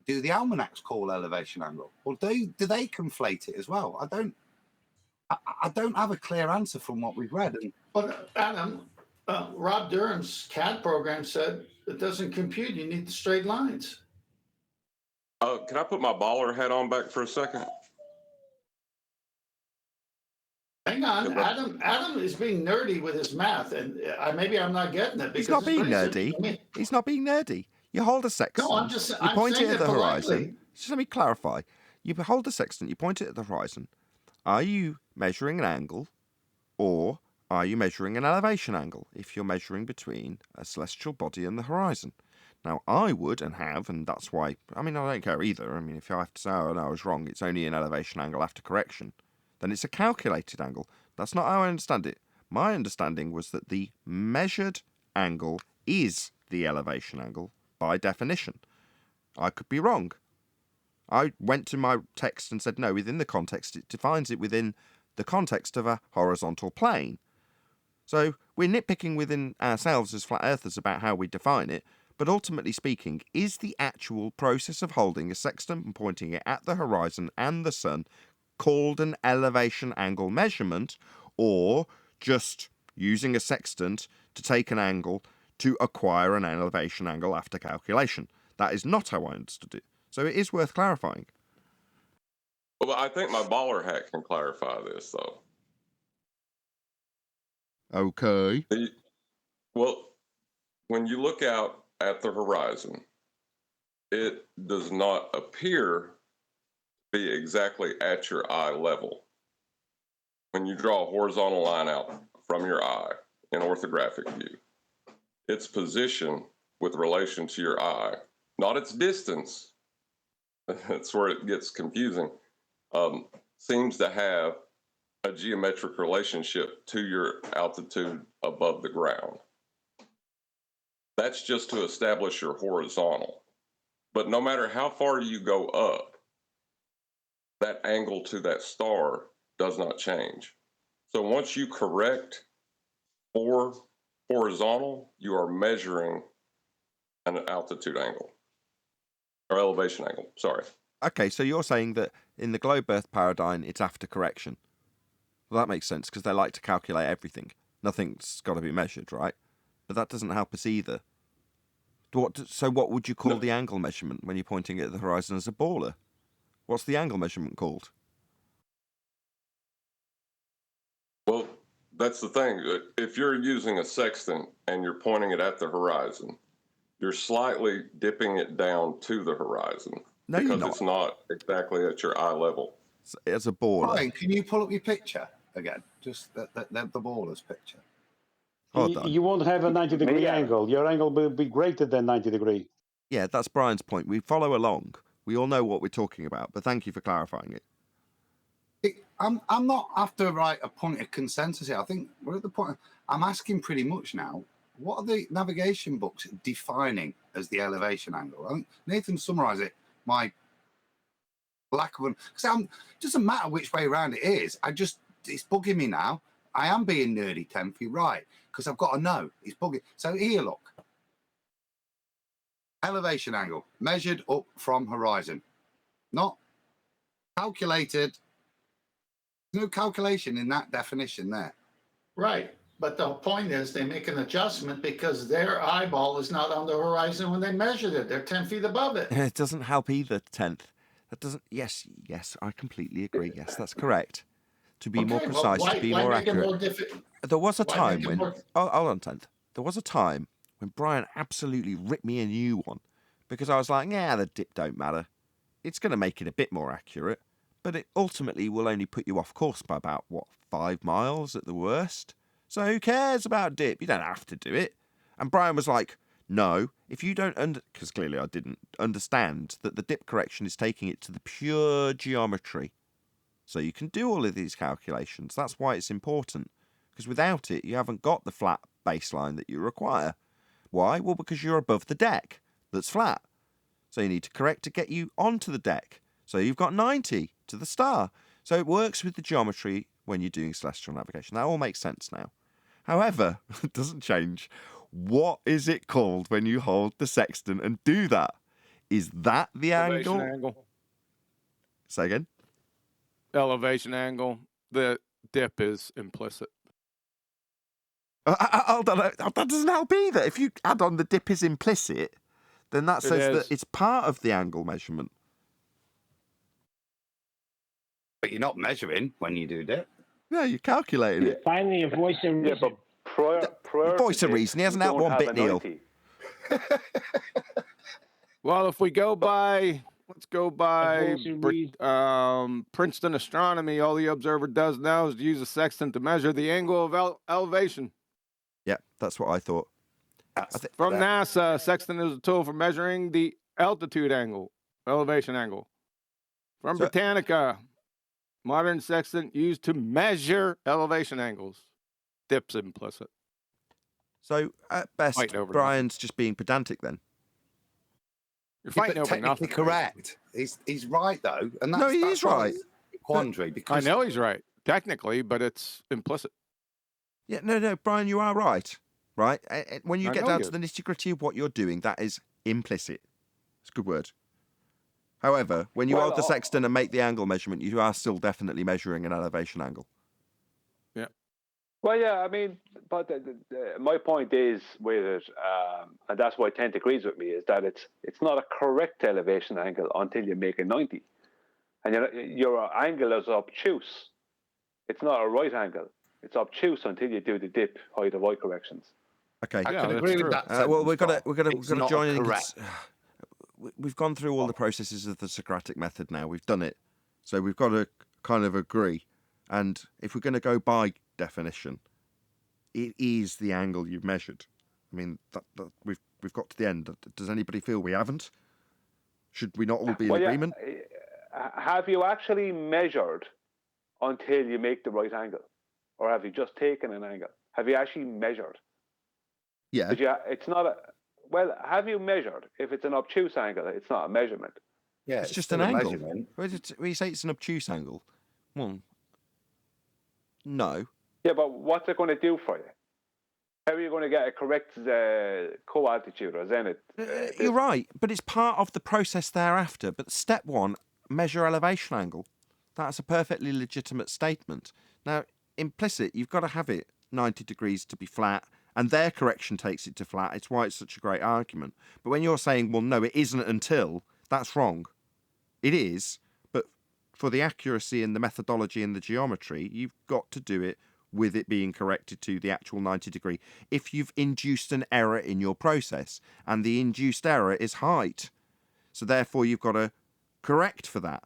do the almanacs call elevation angle? Or do they conflate it as well? I don't have a clear answer from what we've read. But Adam, Rob Durham's CAD program said it doesn't compute. You need the straight lines. Can I put my baller hat on back for a second? Hang on, Adam is being nerdy with his math, and maybe I'm not getting it. He's not being nerdy. He's not being nerdy. You hold a sextant. No, I'm point saying it at the politely. horizon. Just let me clarify. You hold a sextant. You point it at the horizon. Are you measuring an angle, or are you measuring an elevation angle? If you're measuring between a celestial body and the horizon. Now, I would and have, and that's why. I mean, I don't care either. I mean, if I have to say, "Oh no, I was wrong," it's only an elevation angle after correction. Then it's a calculated angle. That's not how I understand it. My understanding was that the measured angle is the elevation angle by definition. I could be wrong. I went to my text and said, no, within the context, it defines it within the context of a horizontal plane. So we're nitpicking within ourselves as flat earthers about how we define it, but ultimately speaking, is the actual process of holding a sextant and pointing it at the horizon and the sun called an elevation angle measurement, or just using a sextant to take an angle to acquire an elevation angle after calculation? That is not how I understood it. So it is worth clarifying. Well, I think my baller hat can clarify this, though. Okay. Well, when you look out at the horizon, it does not appear to be exactly at your eye level. When you draw a horizontal line out from your eye in orthographic view, its position with relation to your eye, not its distance, that's where it gets confusing, seems to have a geometric relationship to your altitude above the ground. That's just to establish your horizontal. But no matter how far you go up, that angle to that star does not change. So once you correct for horizontal, you are measuring an altitude angle, or elevation angle, sorry. Okay, so you're saying that in the globe earth paradigm, it's after correction. Well, that makes sense, because they like to calculate everything. Nothing's got to be measured, right? But that doesn't help us either. So what would you call the angle measurement when you're pointing at the horizon as a baller? What's the angle measurement called? Well, that's the thing. If you're using a sextant and you're pointing it at the horizon, you're slightly dipping it down to the horizon. No, because you're not. It's not exactly at your eye level. As a baller. Brian, can you pull up your picture again? Just the baller's picture. You won't have a 90-degree angle. Your angle will be greater than 90 degree. Yeah, that's Brian's point. We follow along. We all know what we're talking about, but thank you for clarifying it. I'm not after a point of consensus here. I think we're at the point. I'm asking pretty much now. What are the navigation books defining as the elevation angle? I think Nathan summarised it. My lack of one, because it doesn't matter which way around it is. It's bugging me now. I am being nerdy, Tempy, right? Because I've got to know. It's bugging. So here, look. Elevation angle measured up from horizon. not calculated. No calculation in that definition there. Right. But the point is they make an adjustment because their eyeball is not on the horizon when they measured it. They're 10 feet above it. It doesn't help either, 10th. That doesn't... Yes, I completely agree. Yes, that's correct. To be more precise, to be more accurate. There was a time when... Oh, hold on, 10th. There was a time when Brian absolutely ripped me a new one because I was like, yeah, the dip don't matter. It's going to make it a bit more accurate, but it ultimately will only put you off course by about, 5 miles at the worst? So who cares about dip? You don't have to do it. And Brian was like, no, if you don't because clearly I didn't understand that the dip correction is taking it to the pure geometry. So you can do all of these calculations. That's why it's important. Because without it, you haven't got the flat baseline that you require. Why? Well, because you're above the deck that's flat. So you need to correct to get you onto the deck. So you've got 90 to the star. So it works with the geometry when you're doing celestial navigation. That all makes sense now. However, it doesn't change. What is it called when you hold the sextant and do that? Is that the Elevation angle? Say again? Elevation angle. The dip is implicit. Hold on, that doesn't help either. If you add on the dip is implicit, then that says that it's part of the angle measurement. But you're not measuring when you do dip. Yeah, you're calculating it. Finally, a voice of reason. Yeah, but prior voice of reason. He hasn't helped one bit, Neil. Well, if we go by, let's go by Princeton astronomy. All the observer does now is use a sextant to measure the angle of elevation. Yeah, that's what I thought. From NASA, sextant is a tool for measuring the altitude angle, elevation angle. From Britannica, modern sextant used to measure elevation angles. Dip's implicit. So at best, Brian's just being pedantic then. You're fighting over technically nothing. Correct. He's right though, and that's, no, he is right. Quandary. Because I know he's right technically, but it's implicit. Yeah, no, Brian, you are right. Right? When you get down to the nitty-gritty of what you're doing, that is implicit. It's a good word. However, when you hold the sextant and make the angle measurement, you are still definitely measuring an elevation angle. Yeah. Well, yeah, I mean, but my point is with it, and that's why Tent agrees with me, is that it's not a correct elevation angle until you make a 90. And your angle is obtuse. It's not a right angle. It's obtuse until you do the dip height of eye corrections. Okay, I can agree with that. Well, we've got to join in. Correct. We've gone through all the processes of the Socratic method now. We've done it. So we've got to kind of agree. And if we're going to go by definition, it is the angle you've measured. I mean, we've got to the end. Does anybody feel we haven't? Should we not all be in agreement? Have you actually measured until you make the right angle? Or have you just taken an angle? Have you actually measured? Yeah. It's not a... Well, have you measured? If it's an obtuse angle, it's not a measurement. Yeah, it's just an angle. When you say it's an obtuse angle, well, no. Yeah, but what's it going to do for you? How are you going to get a correct co-altitude or zenith? You're right, but it's part of the process thereafter. But step one, measure elevation angle. That's a perfectly legitimate statement. Now, implicit, you've got to have it 90 degrees to be flat, and their correction takes it to flat. It's why it's such a great argument. But when you're saying, well, no, it isn't until, that's wrong. It is, but for the accuracy and the methodology and the geometry, you've got to do it with it being corrected to the actual 90 degree. If you've induced an error in your process, and the induced error is height, so therefore you've got to correct for that.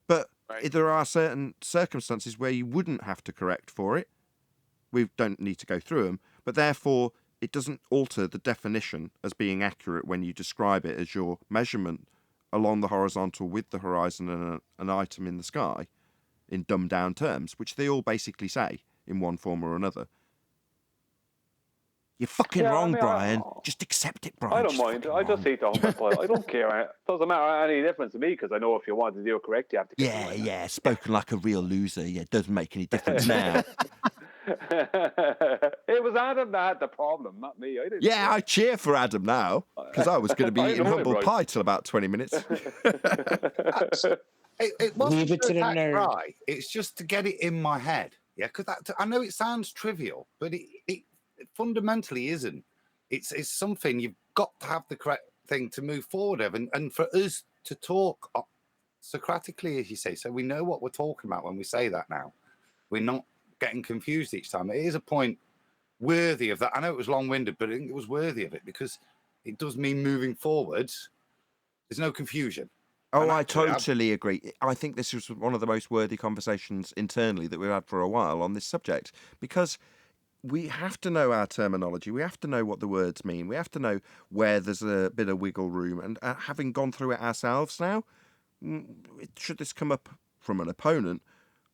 But there are certain circumstances where you wouldn't have to correct for it. We don't need to go through them, but therefore it doesn't alter the definition as being accurate when you describe it as your measurement along the horizontal with the horizon and an item in the sky in dumbed down terms, which they all basically say in one form or another. You're fucking wrong, Brian. Just accept it, Brian. I don't mind. I just eat the humble pie. I don't care. It doesn't matter any difference to me because I know if you want to do it correct, you have to get it right. Yeah, spoken like a real loser. Yeah, it doesn't make any difference now. It was Adam that had the problem, not me. I didn't. Yeah, I cheer for Adam now because I was going to be I eating know him, humble right. pie till about 20 minutes. It wasn't Leave it to the attack nerd. Bry. It's just to get it in my head. Yeah, because I know it sounds trivial, but it fundamentally isn't. It's something you've got to have the correct thing to move forward of, and for us to talk Socratically, as you say, so we know what we're talking about when we say that now. We're not getting confused each time. It is a point worthy of that. I know it was long-winded, but I think it was worthy of it because it does mean moving forwards. There's no confusion. Oh, I totally agree. I think this was one of the most worthy conversations internally that we've had for a while on this subject, because we have to know our terminology. We have to know what the words mean. We have to know where there's a bit of wiggle room. And having gone through it ourselves now, should this come up from an opponent,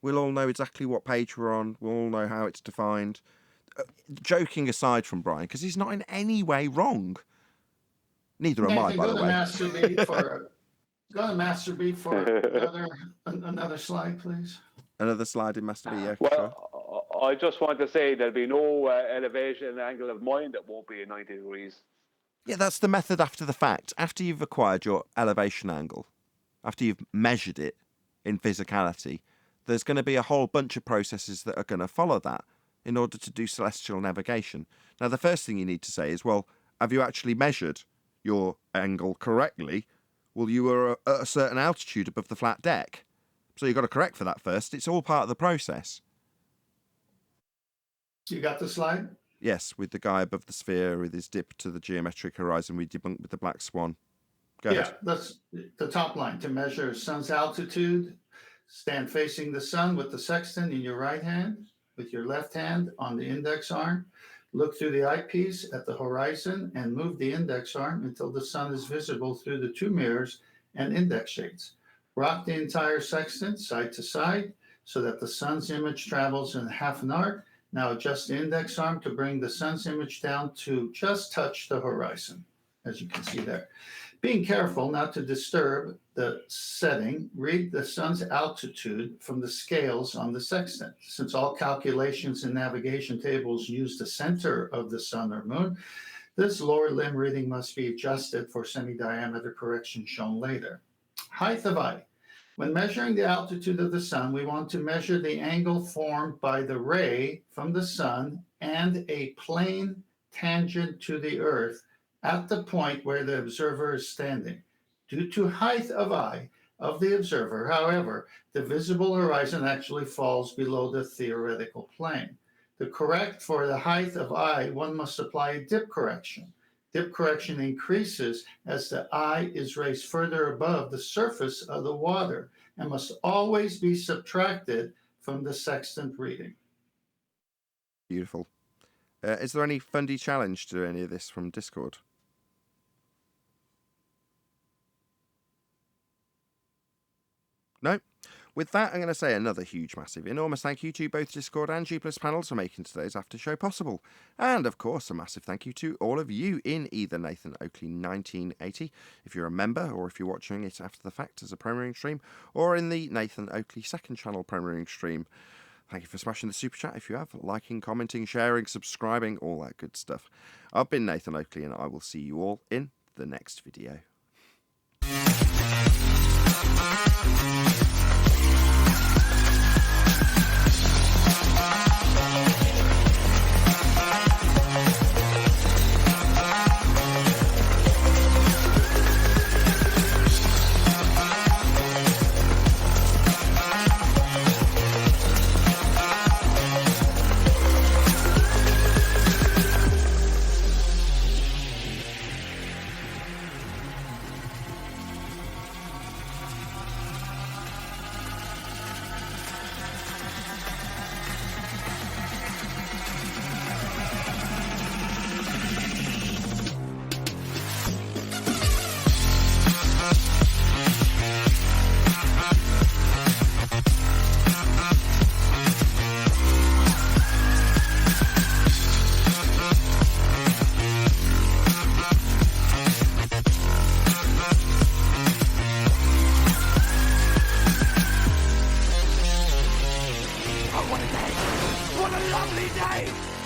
we'll all know exactly what page we're on. We'll all know how it's defined. Joking aside from Brian, because he's not in any way wrong. Neither am I, by the way. Go to Master B for another slide, please. Another slide in Master B, yeah. Well, I just want to say there'll be no elevation angle of mine that won't be at 90 degrees. Yeah, that's the method after the fact. After you've acquired your elevation angle, after you've measured it in physicality, there's going to be a whole bunch of processes that are going to follow that in order to do celestial navigation. Now, the first thing you need to say is, well, have you actually measured your angle correctly? Well, you were at a certain altitude above the flat deck. So you've got to correct for that first. It's all part of the process. You got the slide? Yes, with the guy above the sphere with his dip to the geometric horizon we debunked with the black swan. Go ahead. That's the top line. To measure sun's altitude, stand facing the sun with the sextant in your right hand, with your left hand on the index arm. Look through the eyepiece at the horizon and move the index arm until the sun is visible through the two mirrors and index shades. Rock the entire sextant side to side so that the sun's image travels in half an arc. Now adjust the index arm to bring the sun's image down to just touch the horizon, as you can see there. Being careful not to disturb the setting, read the sun's altitude from the scales on the sextant. Since all calculations in navigation tables use the center of the sun or moon, this lower limb reading must be adjusted for semi-diameter correction shown later. Height of eye. When measuring the altitude of the sun, we want to measure the angle formed by the ray from the sun and a plane tangent to the earth at the point where the observer is standing. Due to height of eye of the observer, however, the visible horizon actually falls below the theoretical plane. To correct for the height of eye, one must apply a dip correction. Dip correction increases as the eye is raised further above the surface of the water and must always be subtracted from the sextant reading. Beautiful. Is there any fundy challenge to any of this from Discord? No? With that, I'm going to say another huge, massive, enormous thank you to both Discord and G+ panels for making today's after show possible. And, of course, a massive thank you to all of you in either Nathan Oakley 1980, if you're a member, or if you're watching it after the fact as a premiering stream, or in the Nathan Oakley second channel premiering stream. Thank you for smashing the super chat if you have, liking, commenting, sharing, subscribing, all that good stuff. I've been Nathan Oakley, and I will see you all in the next video. What a lovely day!